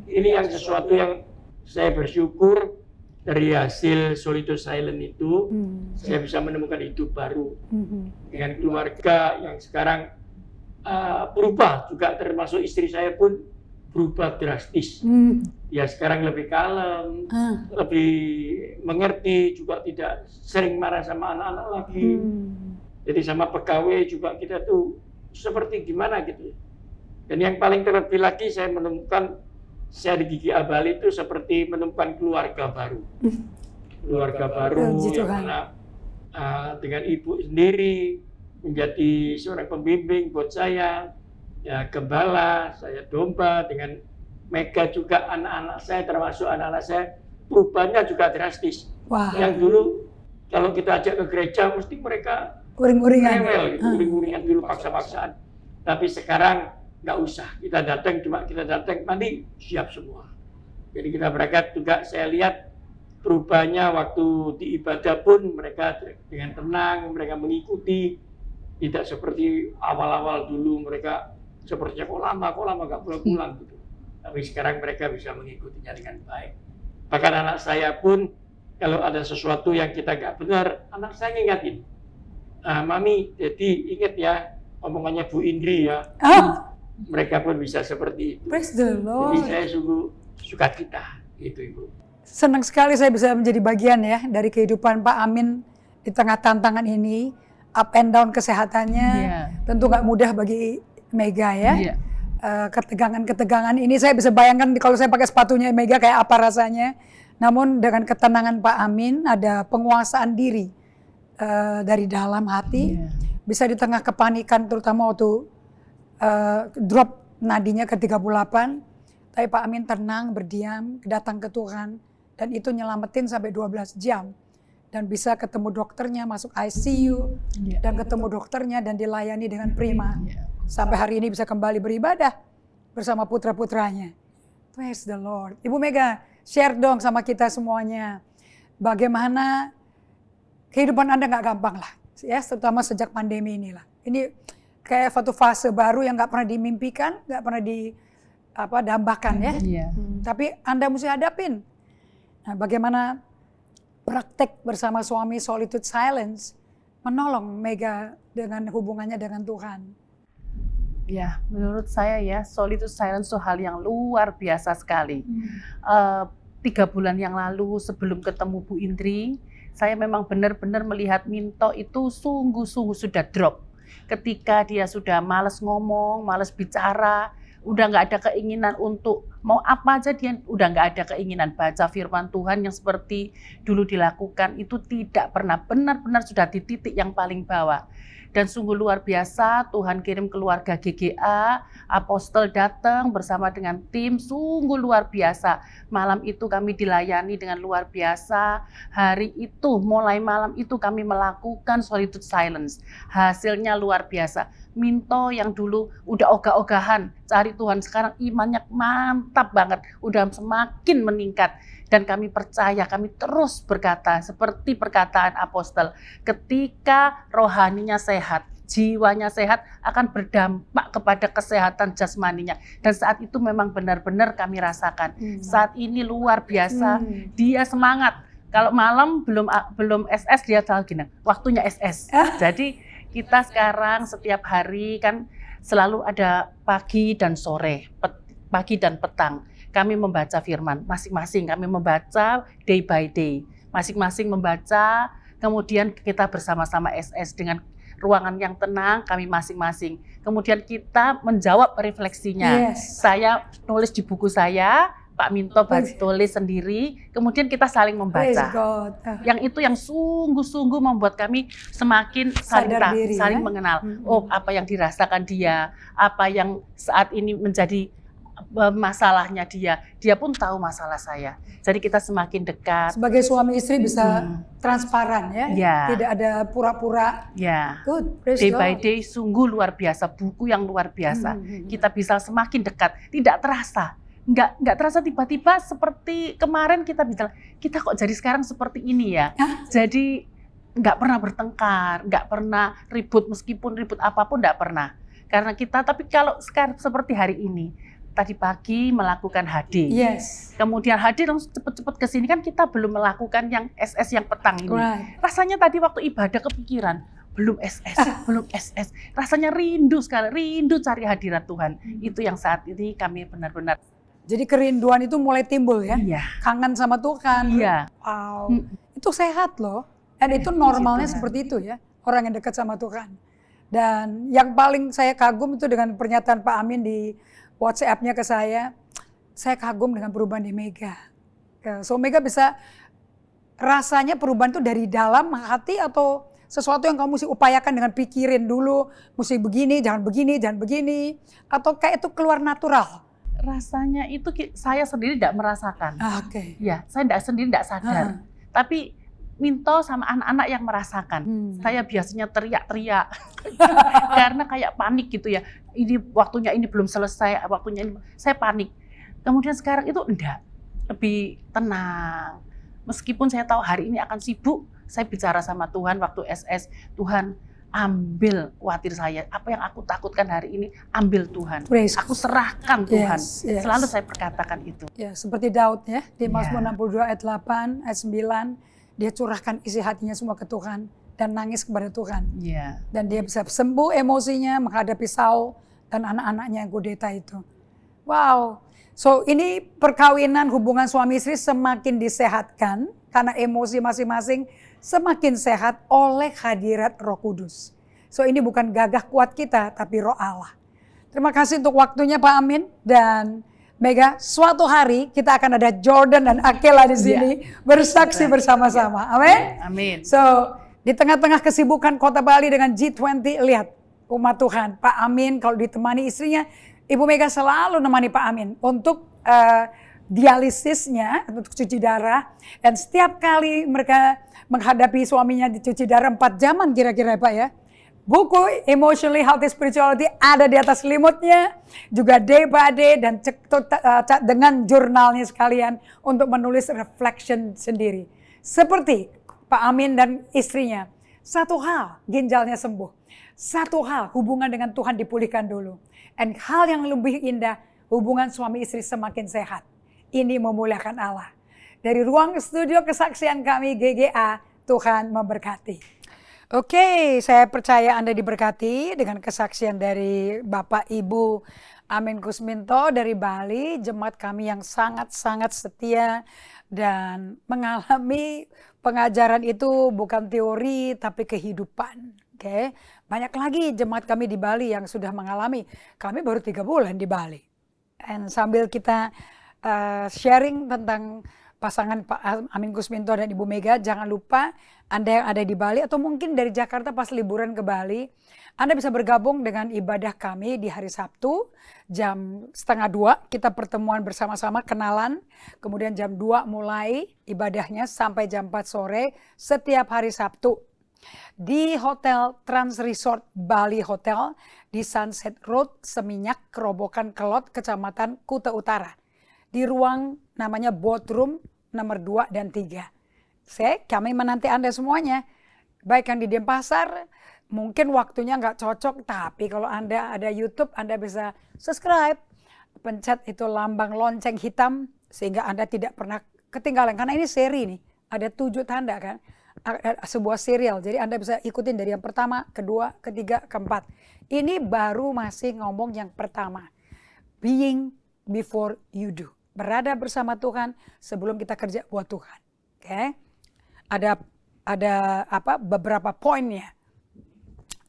Ini yang sesuatu yang saya bersyukur dari hasil solitude silent itu, saya bisa menemukan hidup baru dengan keluarga yang sekarang berubah, juga termasuk istri saya pun berubah drastis. Ya sekarang lebih kalem, lebih mengerti, juga tidak sering marah sama anak-anak lagi. Jadi sama pegawai juga kita tuh seperti gimana gitu. Dan yang paling terlebih lagi saya menemukan, saya di GGA Bali itu seperti menemukan keluarga baru. Keluarga baru yang mana dengan ibu sendiri menjadi seorang pembimbing buat saya, ya gembala, saya domba dengan Mega juga, anak-anak saya termasuk anak-anak saya perubahannya juga drastis. Wow. Yang dulu kalau kita ajak ke gereja mesti mereka uring-uringan, uring-uringan dulu paksa-paksaan. Tapi sekarang nggak usah, kita datang nanti siap semua. Jadi kita berangkat juga, saya lihat perubahannya waktu di ibadah pun mereka dengan tenang, mereka mengikuti, tidak seperti awal-awal dulu mereka sepertinya kok lama nggak pulang gitu. tapi sekarang mereka bisa mengikutinya dengan baik. Bahkan anak saya pun kalau ada sesuatu yang kita nggak benar, anak saya ngingatin, Mami, jadi ingat ya omongannya Bu Indri ya. Mereka pun bisa seperti itu. Praise the Lord. Jadi saya sungguh suka cita, gitu Ibu. Senang sekali saya bisa menjadi bagian ya dari kehidupan Pak Amin di tengah tantangan ini, up and down kesehatannya, tentu nggak mudah bagi Mega ya. Ketegangan-ketegangan ini saya bisa bayangkan kalau saya pakai sepatunya Mega kayak apa rasanya. Namun dengan ketenangan Pak Amin ada penguasaan diri dari dalam hati, bisa di tengah kepanikan terutama waktu drop nadinya ke 38, tapi Pak Amin tenang, berdiam, datang ke Tuhan, dan itu nyelamatin sampai 12 jam. Dan bisa ketemu dokternya, masuk ICU, dan ketemu dokternya, dan dilayani dengan prima. Sampai hari ini bisa kembali beribadah bersama putra-putranya. Praise the Lord. Ibu Mega, share dong sama kita semuanya. Bagaimana kehidupan Anda nggak gampang lah, ya, terutama sejak pandemi inilah. Ini kayak suatu fase baru yang nggak pernah dimimpikan, nggak pernah dambakan ya. Tapi Anda mesti hadapin. Nah, bagaimana praktek bersama suami Solitude Silence menolong Mega dengan hubungannya dengan Tuhan? Ya, menurut saya ya, Solitude Silence itu hal yang luar biasa sekali. 3 bulan yang lalu sebelum ketemu Bu Indri, saya memang benar-benar melihat Minto itu sungguh-sungguh sudah drop. Ketika dia sudah malas ngomong, malas bicara, udah nggak ada keinginan untuk mau apa aja, dia udah nggak ada keinginan baca firman Tuhan yang seperti dulu dilakukan, itu tidak pernah, benar-benar sudah di titik yang paling bawah. Dan sungguh luar biasa, Tuhan kirim keluarga GGA, apostel datang bersama dengan tim, sungguh luar biasa. Malam itu kami dilayani dengan luar biasa. Hari itu, mulai malam itu kami melakukan Solitude Silence. Hasilnya luar biasa. Minto yang dulu udah ogah-ogahan cari Tuhan, sekarang imannya mantap banget, udah semakin meningkat. Dan kami percaya, kami terus berkata seperti perkataan apostel, ketika rohaninya sehat, jiwanya sehat, akan berdampak kepada kesehatan jasmaninya. Dan saat itu memang benar-benar kami rasakan. Saat ini luar biasa, dia semangat. Kalau malam belum SS, dia selalu gini, waktunya SS. Jadi kita sekarang setiap hari kan selalu ada pagi dan sore, pagi dan petang. Kami membaca firman, masing-masing kami membaca day by day. Masing-masing membaca, kemudian kita bersama-sama SS dengan ruangan yang tenang, kami masing-masing. Kemudian kita menjawab refleksinya. Saya tulis di buku saya, Pak Minto tulis sendiri, kemudian kita saling membaca. Yang itu yang sungguh-sungguh membuat kami semakin saling mengenal. Oh, apa yang dirasakan dia, apa yang saat ini menjadi masalahnya dia pun tahu masalah saya. Jadi kita semakin dekat. Sebagai suami istri bisa transparan ya, tidak ada pura-pura. Good, day by day sungguh luar biasa, buku yang luar biasa. Kita bisa semakin dekat, tidak terasa. Nggak terasa tiba-tiba seperti kemarin kita kok jadi sekarang seperti ini ya. Jadi nggak pernah bertengkar, nggak pernah ribut, meskipun ribut apapun nggak pernah. Karena kita, tapi kalau sekarang seperti hari ini, tadi pagi melakukan HD. Kemudian HD langsung cepet-cepet ke sini, kan kita belum melakukan yang SS yang petang ini. Rasanya tadi waktu ibadah kepikiran, belum SS. Rasanya rindu sekali, rindu cari hadirat Tuhan. Itu yang saat ini kami benar-benar. Jadi kerinduan itu mulai timbul ya? Kangen sama Tuhan. Wow, itu sehat loh. Dan itu normalnya seperti itu ya, orang yang dekat sama Tuhan. Dan yang paling saya kagum itu dengan pernyataan Pak Amin di WhatsApp-nya ke saya kagum dengan perubahan di Mega. So Mega bisa rasanya perubahan itu dari dalam hati atau sesuatu yang kamu mesti upayakan dengan pikirin dulu, mesti begini, jangan begini, atau kayak itu keluar natural? Rasanya itu saya sendiri tidak merasakan. Ya, saya sendiri tidak sadar. Tapi Minto sama anak-anak yang merasakan. Saya biasanya teriak-teriak karena kayak panik gitu ya. Ini waktunya ini belum selesai, waktunya ini saya panik. Kemudian sekarang itu enggak, lebih tenang. Meskipun saya tahu hari ini akan sibuk, saya bicara sama Tuhan waktu SS, Tuhan, ambil khawatir saya, apa yang aku takutkan hari ini, ambil Tuhan. Praise Aku serahkan Tuhan. Yes. Selalu saya perkatakan itu. Ya, seperti Daud ya, di Mazmur Ya. 62 ayat 8, ayat 9, dia curahkan isi hatinya semua ke Tuhan dan nangis kepada Tuhan. Iya. Dan dia bisa sembuh emosinya menghadapi Saul dan anak-anaknya yang kudeta itu. Wow. So ini perkawinan hubungan suami istri semakin disehatkan karena emosi masing-masing semakin sehat oleh hadirat Roh Kudus. So ini bukan gagah kuat kita tapi Roh Allah. Terima kasih untuk waktunya Pak Amin dan Mega. Suatu hari kita akan ada Jordan dan Akela di sini bersaksi bersama-sama. Amin. Amin. So di tengah-tengah kesibukan Kota Bali dengan G20, lihat umat Tuhan, Pak Amin kalau ditemani istrinya, Ibu Mega selalu nemani Pak Amin untuk dialisisnya, untuk cuci darah. Dan setiap kali mereka menghadapi suaminya dicuci darah 4 jaman kira-kira Pak ya. Buku Emotionally Healthy Spirituality ada di atas selimutnya, juga day by day dan dengan jurnalnya sekalian untuk menulis reflection sendiri. Seperti Pak Amin dan istrinya, satu hal ginjalnya sembuh, satu hal hubungan dengan Tuhan dipulihkan dulu. Dan hal yang lebih indah, hubungan suami istri semakin sehat. Ini memuliakan Allah. Dari ruang studio kesaksian kami GGA, Tuhan memberkati. Oke, saya percaya Anda diberkati dengan kesaksian dari Bapak Ibu Amin Kusminto dari Bali, jemaat kami yang sangat-sangat setia dan mengalami pengajaran itu bukan teori tapi kehidupan. Oke, banyak lagi jemaat kami di Bali yang sudah mengalami. Kami baru 3 bulan di Bali. Dan sambil kita sharing tentang pasangan Pak Amin Kusminto dan Ibu Mega, jangan lupa Anda yang ada di Bali atau mungkin dari Jakarta pas liburan ke Bali, Anda bisa bergabung dengan ibadah kami di hari Sabtu jam 1:30 kita pertemuan bersama-sama kenalan, kemudian jam 2 mulai ibadahnya sampai jam 4 sore setiap hari Sabtu di Hotel Trans Resort Bali Hotel di Sunset Road, Seminyak, Kerobokan Kelot, Kecamatan Kuta Utara. Di ruang namanya Boardroom nomor 2 dan 3. Kami menanti Anda semuanya. Baik yang di Denpasar, mungkin waktunya nggak cocok, tapi kalau Anda ada YouTube, Anda bisa subscribe, pencet itu lambang lonceng hitam, sehingga Anda tidak pernah ketinggalan. Karena ini seri nih, ada 7 tanda kan, sebuah serial. Jadi Anda bisa ikutin dari yang pertama, kedua, ketiga, keempat. Ini baru masih ngomong yang pertama. Being before you do. Berada bersama Tuhan sebelum kita kerja buat Tuhan. Oke. Ada beberapa poinnya.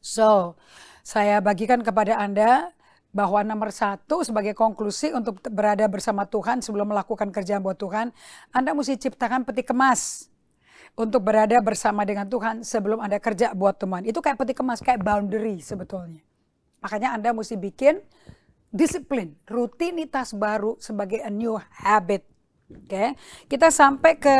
So, saya bagikan kepada Anda bahwa nomor 1 sebagai konklusi untuk berada bersama Tuhan sebelum melakukan kerjaan buat Tuhan, Anda mesti ciptakan peti kemas untuk berada bersama dengan Tuhan sebelum Anda kerja buat Tuhan. Itu kayak peti kemas, kayak boundary sebetulnya. Makanya Anda mesti bikin disiplin, rutinitas baru sebagai a new habit. Oke, kita sampai ke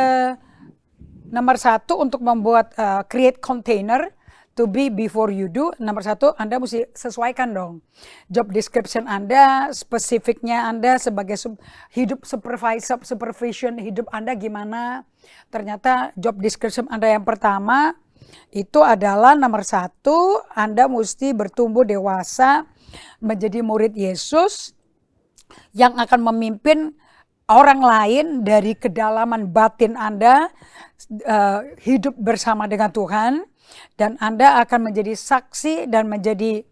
nomor 1 untuk membuat create container to be before you do. Nomor 1, Anda mesti sesuaikan dong job description Anda, spesifiknya Anda sebagai hidup supervision hidup Anda gimana. Ternyata job description Anda yang pertama itu adalah nomor 1, Anda mesti bertumbuh dewasa menjadi murid Yesus yang akan memimpin orang lain dari kedalaman batin Anda, hidup bersama dengan Tuhan, dan Anda akan menjadi saksi dan menjadi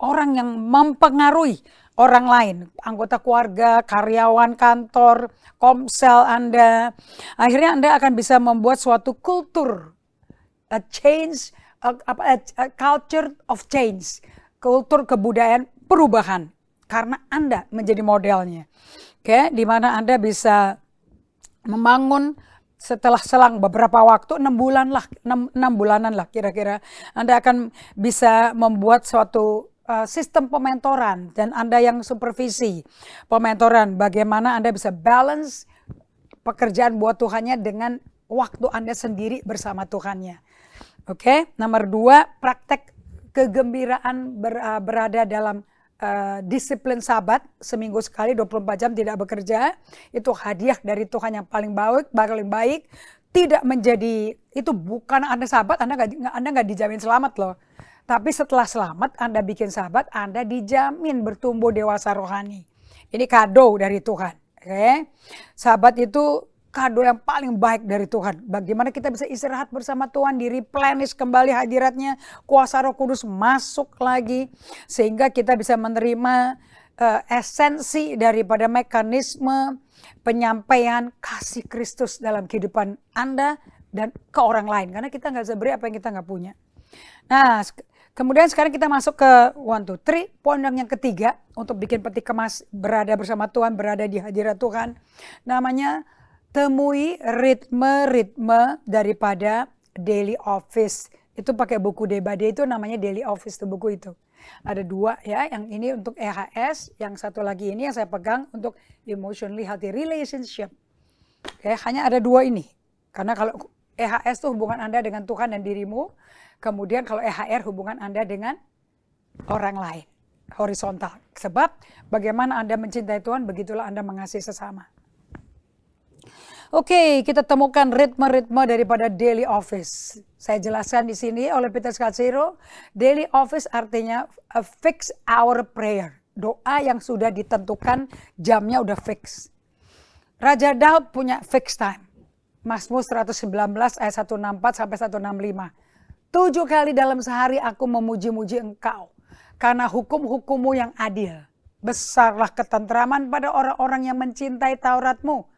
orang yang mempengaruhi orang lain, anggota keluarga, karyawan kantor, komsel Anda. Akhirnya Anda akan bisa membuat suatu kultur, a culture of change, kultur kebudayaan perubahan karena Anda menjadi modelnya. Oke, di mana Anda bisa membangun setelah selang beberapa waktu, 6 bulanan lah kira-kira, Anda akan bisa membuat suatu sistem pementoran dan Anda yang supervisi pementoran, bagaimana Anda bisa balance pekerjaan buat Tuhannya dengan waktu Anda sendiri bersama Tuhannya. Oke, nomor 2, praktek kegembiraan berada dalam disiplin sabat, seminggu sekali 24 jam tidak bekerja. Itu hadiah dari Tuhan yang paling baik. Tidak menjadi, itu bukan Anda sabat, Anda nggak dijamin selamat loh. Tapi setelah selamat, Anda bikin sahabat, Anda dijamin bertumbuh dewasa rohani. Ini kado dari Tuhan. Oke? Sahabat itu kado yang paling baik dari Tuhan. Bagaimana kita bisa istirahat bersama Tuhan, di-replenish kembali hadiratnya, kuasa Roh Kudus masuk lagi, sehingga kita bisa menerima esensi daripada mekanisme penyampaian kasih Kristus dalam kehidupan Anda dan ke orang lain. Karena kita nggak bisa beri apa yang kita nggak punya. Nah, kemudian sekarang kita masuk ke 1, 2, 3, poin yang ketiga untuk bikin peti kemas berada bersama Tuhan, berada di hadirat Tuhan. Namanya temui ritme-ritme daripada daily office. Itu pakai buku Debade itu namanya daily office tuh buku itu. Ada 2 ya, yang ini untuk EHS, yang satu lagi ini yang saya pegang untuk emotionally healthy relationship. Oke, hanya ada 2 ini. Karena kalau EHS itu hubungan Anda dengan Tuhan dan dirimu. Kemudian kalau EHR hubungan Anda dengan orang lain. Horizontal. Sebab bagaimana Anda mencintai Tuhan, begitulah Anda mengasihi sesama. Oke, kita temukan ritme-ritme daripada daily office. Saya jelaskan di sini oleh Peter Scazzero. Daily office artinya a fixed hour prayer. Doa yang sudah ditentukan, jamnya udah fix. Raja Daud punya fixed time. Mazmur 119 ayat 164 sampai 165. 7 kali dalam sehari aku memuji-muji Engkau, karena hukum-hukum-Mu yang adil. Besarlah ketentraman pada orang-orang yang mencintai Taurat-Mu.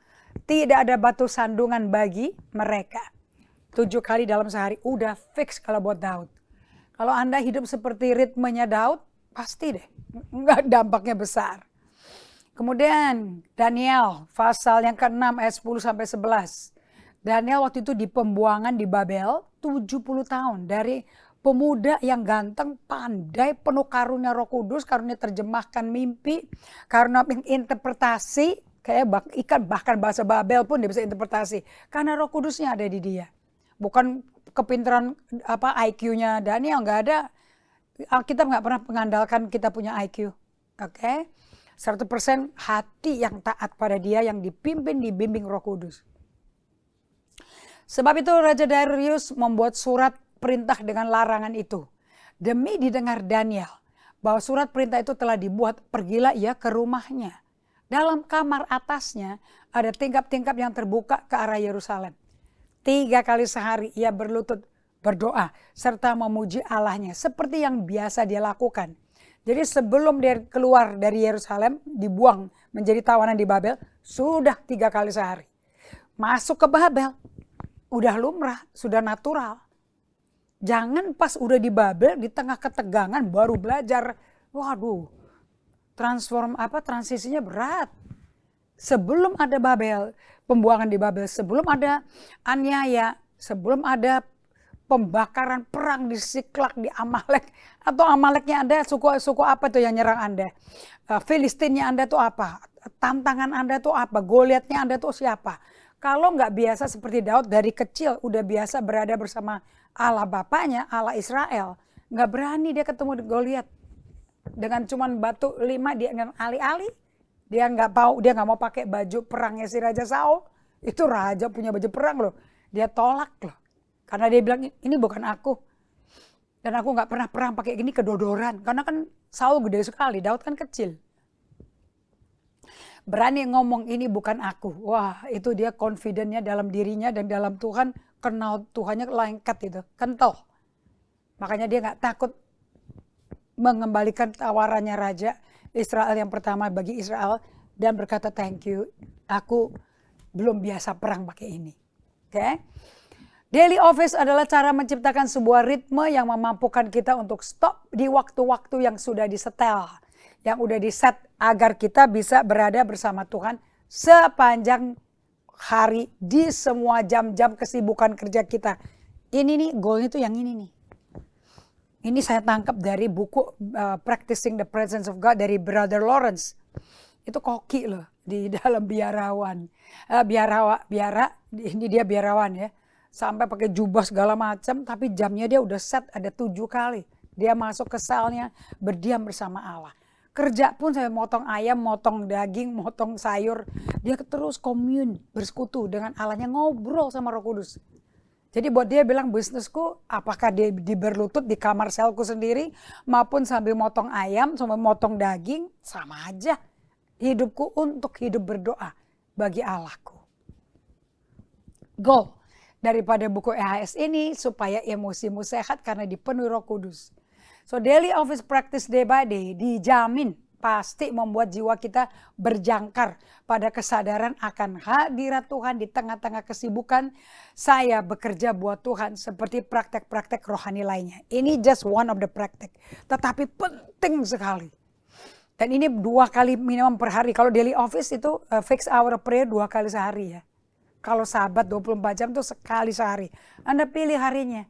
Tidak ada batu sandungan bagi mereka. 7 kali dalam sehari, udah fix kalau buat Daud. Kalau Anda hidup seperti ritmenya Daud, pasti deh, nggak dampaknya besar. Kemudian Daniel, pasal yang ke-6 ayat 10 sampai 11. Daniel waktu itu di pembuangan di Babel 70 tahun. Dari pemuda yang ganteng, pandai, penuh karunia Roh Kudus, karunia terjemahkan mimpi, karunia interpretasi, kayak ikan bahkan bahasa Babel pun dia bisa interpretasi. Karena Roh Kudusnya ada di dia. Bukan kepintaran IQ-nya Daniel, nggak ada. Alkitab nggak pernah mengandalkan kita punya IQ. Oke? 100% hati yang taat pada dia, yang dibimbing Roh Kudus. Sebab itu Raja Darius membuat surat perintah dengan larangan itu. Demi didengar Daniel bahwa surat perintah itu telah dibuat, pergilah ia ke rumahnya. Dalam kamar atasnya ada tingkap-tingkap yang terbuka ke arah Yerusalem. 3 kali sehari ia berlutut berdoa serta memuji Allahnya seperti yang biasa dia lakukan. Jadi sebelum dia keluar dari Yerusalem, dibuang menjadi tawanan di Babel, sudah 3 kali sehari. Masuk ke Babel, udah lumrah, sudah natural. Jangan pas udah di Babel, di tengah ketegangan baru belajar. Waduh, transisinya berat. Sebelum ada Babel, pembuangan di Babel, sebelum ada aniaya, sebelum ada pembakaran perang di Siklak, di Amalek, atau Amaleknya Anda, suku apa tuh yang nyerang Anda? Filistinnya Anda tuh apa? Tantangan Anda tuh apa? Goliatnya Anda tuh siapa? Kalau nggak biasa seperti Daud dari kecil udah biasa berada bersama Allah bapaknya, Allah Israel, nggak berani dia ketemu Goliat. Dengan cuman batu 5 dia dengan alih-alih, dia nggak mau pakai baju perangnya si Raja Saul. Itu raja punya baju perang loh, dia tolak loh, karena dia bilang ini bukan aku, dan aku nggak pernah perang pakai gini, kedodoran. Karena kan Saul gede sekali, Daud kan kecil. Berani ngomong ini bukan aku. Wah, itu dia confident-nya dalam dirinya dan dalam Tuhan, kenal Tuhannya lengket itu, kental. Makanya dia nggak takut mengembalikan tawarannya Raja Israel yang pertama bagi Israel dan berkata thank you, aku belum biasa perang pakai ini. Oke? Daily office adalah cara menciptakan sebuah ritme yang memampukan kita untuk stop di waktu-waktu yang sudah disetel, yang udah diset agar kita bisa berada bersama Tuhan sepanjang hari di semua jam-jam kesibukan kerja kita. Ini nih goalnya tuh yang ini nih. Ini saya tangkap dari buku Practicing the Presence of God dari Brother Lawrence. Itu koki loh di dalam biarawan. Ini dia biarawan ya. Sampai pakai jubah segala macam, tapi jamnya dia udah set ada 7 kali. Dia masuk ke selnya, berdiam bersama Allah. Kerja pun saya motong ayam, motong daging, motong sayur. Dia terus komun, bersekutu dengan Allahnya, ngobrol sama Roh Kudus. Jadi buat dia bilang bisnisku apakah dia di berlutut di kamar selku sendiri maupun sambil motong ayam, sambil motong daging, sama aja. Hidupku untuk hidup berdoa bagi Allahku. Goal daripada buku EHS ini supaya emosimu sehat karena dipenuhi Roh Kudus. So daily office practice day by day dijamin pasti membuat jiwa kita berjangkar pada kesadaran akan hadirat Tuhan di tengah-tengah kesibukan. Saya bekerja buat Tuhan seperti praktek-praktek rohani lainnya. Ini just one of the praktek, tetapi penting sekali. Dan ini 2 kali minimum per hari. Kalau daily office itu fixed hour of prayer 2 kali sehari ya. Kalau sahabat 24 jam itu sekali sehari. Anda pilih harinya.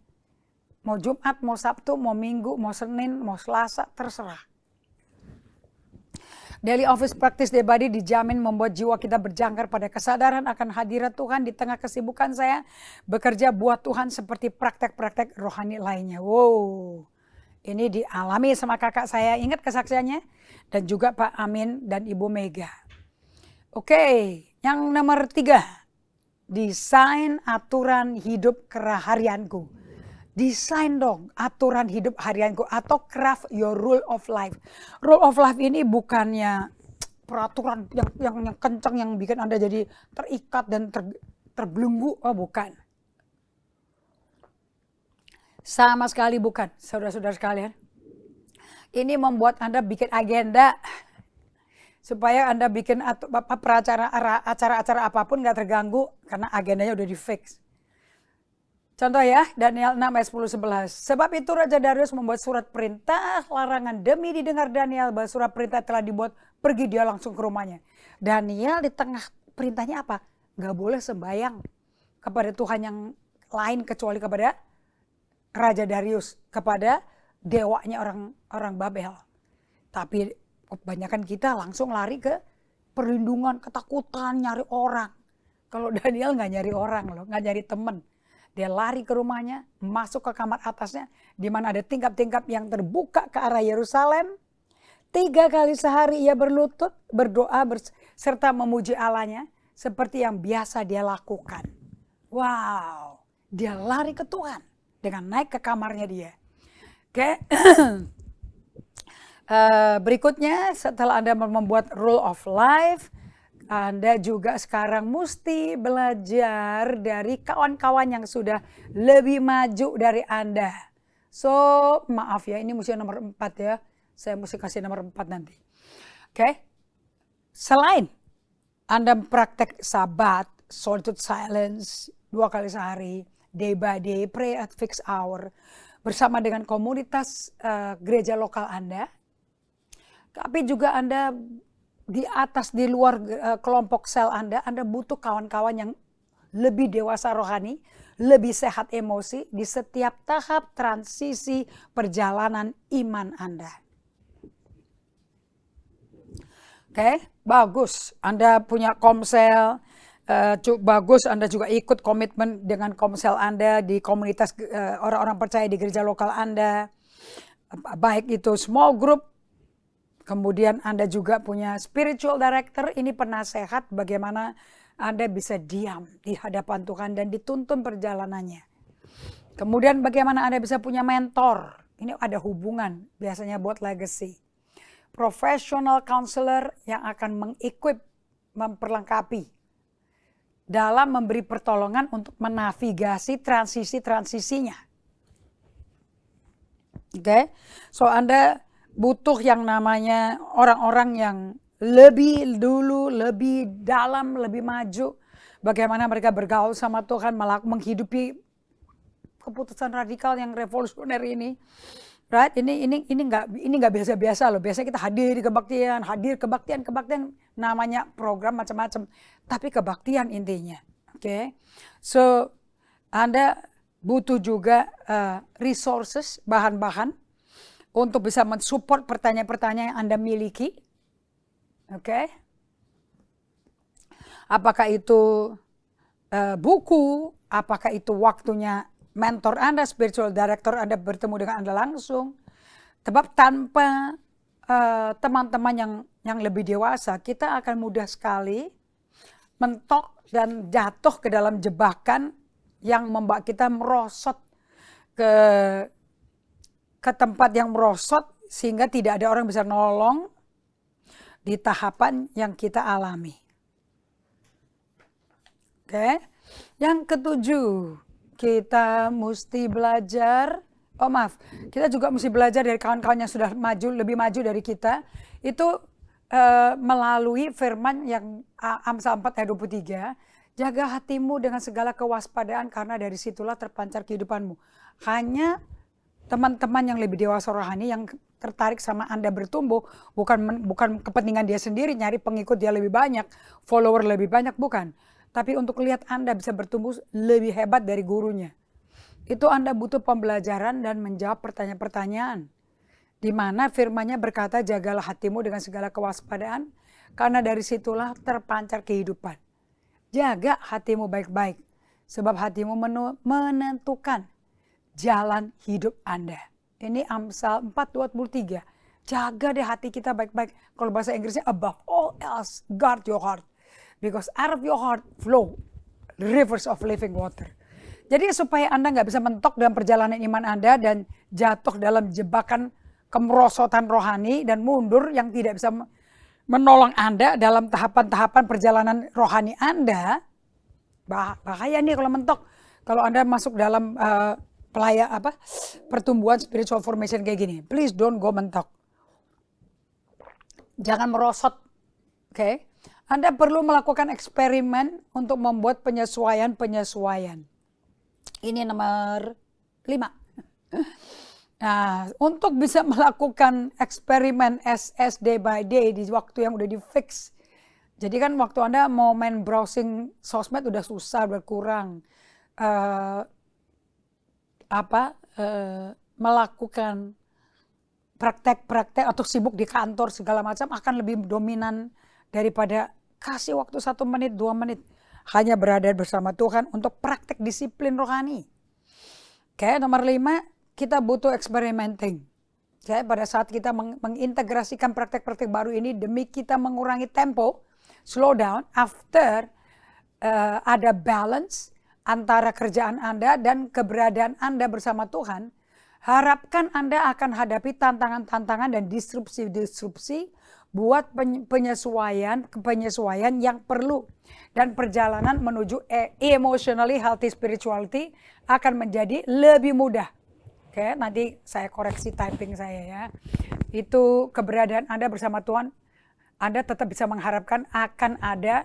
Mau Jumat, mau Sabtu, mau Minggu, mau Senin, mau Selasa, terserah. Daily office practice day by day dijamin membuat jiwa kita berjangkar pada kesadaran akan hadirat Tuhan di tengah kesibukan saya. Bekerja buat Tuhan seperti praktek-praktek rohani lainnya. Wow, ini dialami sama kakak saya, ingat kesaksiannya? Dan juga Pak Amin dan Ibu Mega. Oke, yang nomor 3. Desain aturan hidup keharianku. Desain dong aturan hidup harianku atau craft your rule of life. Rule of life ini bukannya peraturan yang kencang yang bikin Anda jadi terikat dan terbelenggu. Oh bukan. Sama sekali bukan, saudara-saudara sekalian. Ini membuat Anda bikin agenda. Supaya Anda bikin acara-acara apapun gak terganggu karena agendanya udah di fix. Contoh ya, Daniel 6 ayat 10-11. Sebab itu Raja Darius membuat surat perintah larangan demi didengar Daniel bahwa surat perintah telah dibuat, pergi dia langsung ke rumahnya. Daniel di tengah perintahnya apa? Gak boleh sembahyang kepada Tuhan yang lain kecuali kepada Raja Darius, kepada dewanya orang Babel. Tapi kebanyakan kita langsung lari ke perlindungan, ketakutan, nyari orang. Kalau Daniel nggak nyari orang loh, nggak nyari temen. Dia lari ke rumahnya, masuk ke kamar atasnya, di mana ada tingkap-tingkap yang terbuka ke arah Yerusalem. 3 kali sehari ia berlutut, berdoa, serta memuji Allahnya, seperti yang biasa dia lakukan. Wow, dia lari ke Tuhan dengan naik ke kamarnya dia. Oke. Berikutnya setelah Anda membuat rule of life, Anda juga sekarang mesti belajar dari kawan-kawan yang sudah lebih maju dari Anda. So maaf ya, ini mesti nomor 4 ya. Saya mesti kasih nomor 4 nanti. Oke. Selain Anda praktek sabat, solitude silence 2 kali sehari, day by day, pray at fixed hour, bersama dengan komunitas gereja lokal Anda. Tapi juga Anda di luar kelompok sel Anda butuh kawan-kawan yang lebih dewasa rohani, lebih sehat emosi di setiap tahap transisi perjalanan iman Anda. Oke, bagus. Anda punya komsel, bagus Anda juga ikut komitmen dengan komsel Anda di komunitas orang-orang percaya di gereja lokal Anda. Baik itu small group, kemudian Anda juga punya spiritual director, ini penasehat bagaimana Anda bisa diam di hadapan Tuhan dan dituntun perjalanannya. Kemudian bagaimana Anda bisa punya mentor, ini ada hubungan biasanya buat legacy. Professional counselor yang akan mengequip, memperlengkapi dalam memberi pertolongan untuk menavigasi transisinya. Oke, so Anda butuh yang namanya orang-orang yang lebih dulu, lebih dalam, lebih maju. Bagaimana mereka bergaul sama Tuhan, menghidupi keputusan radikal yang revolusioner ini. Right? Ini nggak biasa-biasa loh. Biasanya kita hadir kebaktian namanya program macam-macam. Tapi kebaktian intinya. Oke. So Anda butuh juga resources, bahan-bahan untuk bisa mensupport pertanyaan-pertanyaan yang Anda miliki. Oke. Apakah itu buku, apakah itu waktunya mentor Anda, spiritual director Anda bertemu dengan Anda langsung. Sebab tanpa teman-teman yang lebih dewasa, kita akan mudah sekali mentok dan jatuh ke dalam jebakan yang membawa kita merosot ke tempat yang merosot sehingga tidak ada orang bisa nolong di tahapan yang kita alami. Oke. Yang ketujuh, kita mesti belajar, kita juga mesti belajar dari kawan-kawan yang sudah lebih maju dari kita, itu melalui firman yang Amsal 4 ayat 23, jaga hatimu dengan segala kewaspadaan karena dari situlah terpancar kehidupanmu. Hanya teman-teman yang lebih dewasa rohani yang tertarik sama Anda bertumbuh, bukan kepentingan dia sendiri, nyari pengikut dia lebih banyak, follower lebih banyak, bukan. Tapi untuk lihat Anda bisa bertumbuh lebih hebat dari gurunya. Itu Anda butuh pembelajaran dan menjawab pertanyaan-pertanyaan. Di mana firman-Nya berkata, jagalah hatimu dengan segala kewaspadaan, karena dari situlah terpancar kehidupan. Jaga hatimu baik-baik, sebab hatimu menentukan jalan hidup Anda. Ini Amsal 4:23. Jaga deh hati kita baik-baik. Kalau bahasa Inggrisnya, above all else, guard your heart. Because out of your heart flow rivers of living water. Jadi supaya Anda nggak bisa mentok dalam perjalanan iman Anda dan jatuh dalam jebakan kemerosotan rohani dan mundur yang tidak bisa menolong Anda dalam tahapan-tahapan perjalanan rohani Anda, bahaya nih kalau mentok. Kalau Anda masuk dalam pertumbuhan spiritual formation kayak gini, please don't go mentok. Jangan merosot, oke? Anda perlu melakukan eksperimen untuk membuat penyesuaian. Ini nomor 5. Nah, untuk bisa melakukan eksperimen SS day by day di waktu yang udah di fix. Jadi kan waktu Anda mau main browsing sosmed udah susah, berkurang. Melakukan praktek-praktek atau sibuk di kantor segala macam akan lebih dominan daripada kasih waktu 1 menit, 2 menit. Hanya berada bersama Tuhan untuk praktek disiplin rohani. Oke, nomor 5. Kita butuh experimenting. Pada saat kita mengintegrasikan praktek-praktek baru ini demi kita mengurangi tempo, slow down, after ada balance antara kerjaan Anda dan keberadaan Anda bersama Tuhan, harapkan Anda akan hadapi tantangan-tantangan dan disrupsi-disrupsi buat penyesuaian yang perlu. Dan perjalanan menuju emotionally healthy spirituality akan menjadi lebih mudah. Oke, nanti saya koreksi typing saya ya. Itu keberadaan Anda bersama Tuhan, Anda tetap bisa mengharapkan akan ada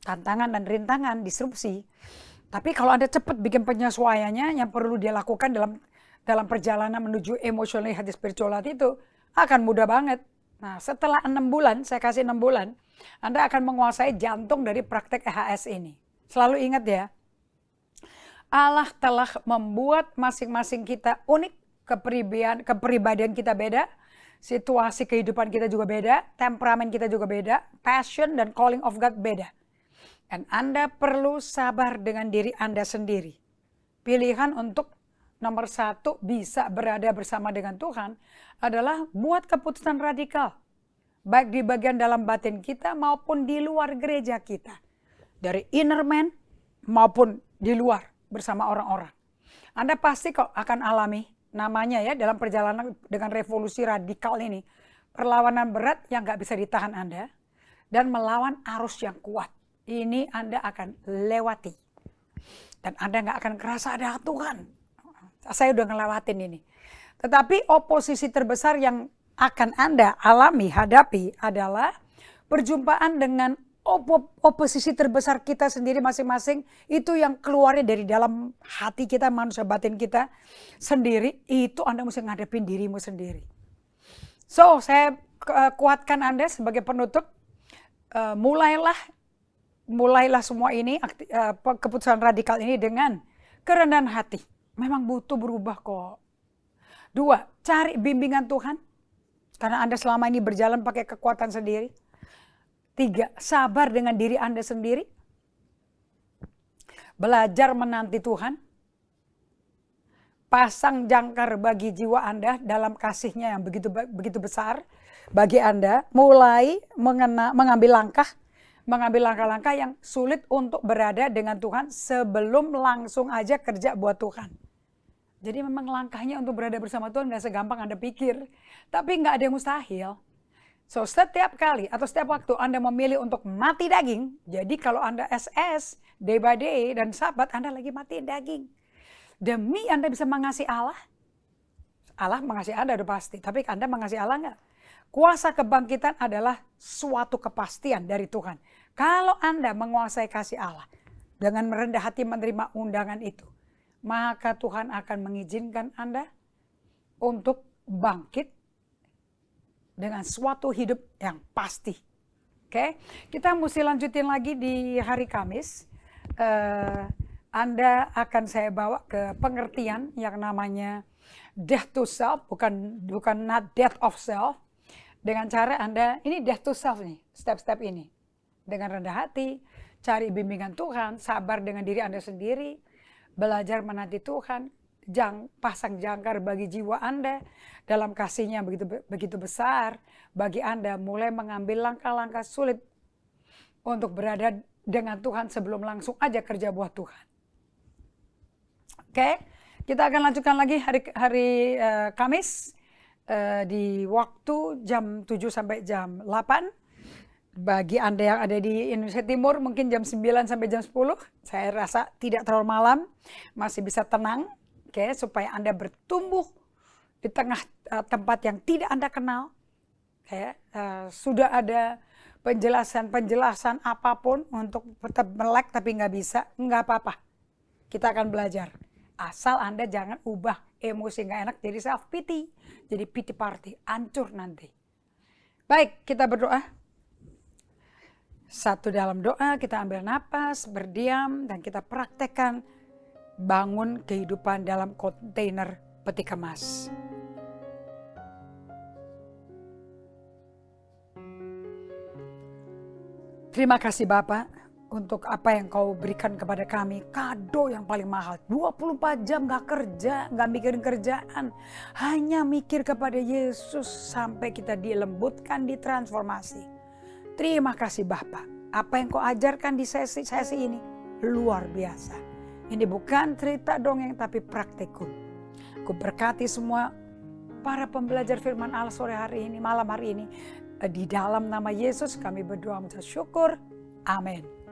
tantangan dan rintangan, disrupsi. Tapi kalau Anda cepat bikin penyesuaiannya, yang perlu dia lakukan dalam perjalanan menuju emotionally healthy spirituality itu akan mudah banget. Nah, setelah 6 bulan, saya kasih 6 bulan, Anda akan menguasai jantung dari praktek EHS ini. Selalu ingat ya, Allah telah membuat masing-masing kita unik, kepribadian kita beda, situasi kehidupan kita juga beda, temperamen kita juga beda, passion dan calling of God beda. Dan Anda perlu sabar dengan diri Anda sendiri. Pilihan untuk nomor 1 bisa berada bersama dengan Tuhan adalah buat keputusan radikal. Baik di bagian dalam batin kita maupun di luar gereja kita. Dari inner man maupun di luar bersama orang-orang. Anda pasti kok akan alami namanya ya dalam perjalanan dengan revolusi radikal ini. Perlawanan berat yang gak bisa ditahan Anda dan melawan arus yang kuat. Ini Anda akan lewati. Dan Anda gak akan kerasa ada Tuhan. Saya udah ngelewatin ini. Tetapi oposisi terbesar yang akan Anda alami, hadapi adalah perjumpaan dengan oposisi terbesar kita sendiri masing-masing. Itu yang keluarnya dari dalam hati kita, manusia batin kita sendiri. Itu Anda mesti ngadepin dirimu sendiri. So, saya kuatkan Anda sebagai penutup. Mulailah semua ini, keputusan radikal ini dengan kerendahan hati. Memang butuh berubah kok. 2, cari bimbingan Tuhan. Karena Anda selama ini berjalan pakai kekuatan sendiri. 3, sabar dengan diri Anda sendiri. Belajar menanti Tuhan. Pasang jangkar bagi jiwa Anda dalam kasih-Nya yang begitu besar bagi Anda. Mulai mengambil langkah mengambil langkah-langkah yang sulit untuk berada dengan Tuhan sebelum langsung aja kerja buat Tuhan. Jadi memang langkahnya untuk berada bersama Tuhan gak segampang Anda pikir. Tapi gak ada yang mustahil. So setiap kali atau setiap waktu Anda memilih untuk mati daging. Jadi kalau Anda SS, day by day dan sabat, Anda lagi matiin daging. Demi Anda bisa mengasihi Allah. Allah mengasihi Anda udah pasti. Tapi Anda mengasihi Allah gak? Kuasa kebangkitan adalah suatu kepastian dari Tuhan. Kalau Anda menguasai kasih Allah dengan merendah hati menerima undangan itu, maka Tuhan akan mengizinkan Anda untuk bangkit dengan suatu hidup yang pasti. Oke, kita mesti lanjutin lagi di hari Kamis. Anda akan saya bawa ke pengertian yang namanya death to self, bukan not death of self. Dengan cara Anda, ini death to self nih, step-step ini. Dengan rendah hati, cari bimbingan Tuhan, sabar dengan diri Anda sendiri, belajar menanti Tuhan, pasang jangkar bagi jiwa Anda, dalam kasih-Nya begitu besar, bagi Anda mulai mengambil langkah-langkah sulit untuk berada dengan Tuhan sebelum langsung aja kerja buat Tuhan. Oke, kita akan lanjutkan lagi hari Kamis. Di waktu jam 7 sampai jam 8. Bagi Anda yang ada di Indonesia Timur mungkin jam 9 sampai jam 10. Saya rasa tidak terlalu malam, masih bisa tenang, oke, supaya Anda bertumbuh di tengah tempat yang tidak Anda kenal. Sudah ada penjelasan apapun untuk tetap melek tapi nggak bisa, nggak apa-apa. Kita akan belajar. Asal Anda jangan ubah emosi nggak enak jadi self pity, jadi pity party, hancur nanti. Baik, kita berdoa. Satu dalam doa kita ambil napas, berdiam, dan kita praktekkan bangun kehidupan dalam kontainer peti kemas. Terima kasih Bapak untuk apa yang Kau berikan kepada kami, kado yang paling mahal. 24 jam gak kerja, gak mikirin kerjaan, hanya mikir kepada Yesus sampai kita dilembutkan, ditransformasi. Terima kasih Bapak, apa yang Kau ajarkan di sesi ini luar biasa. Ini bukan cerita dongeng tapi praktikum. Ku berkati semua para pembelajar firman Allah sore hari ini, malam hari ini. Di dalam nama Yesus kami berdoa mengucap syukur. Amin.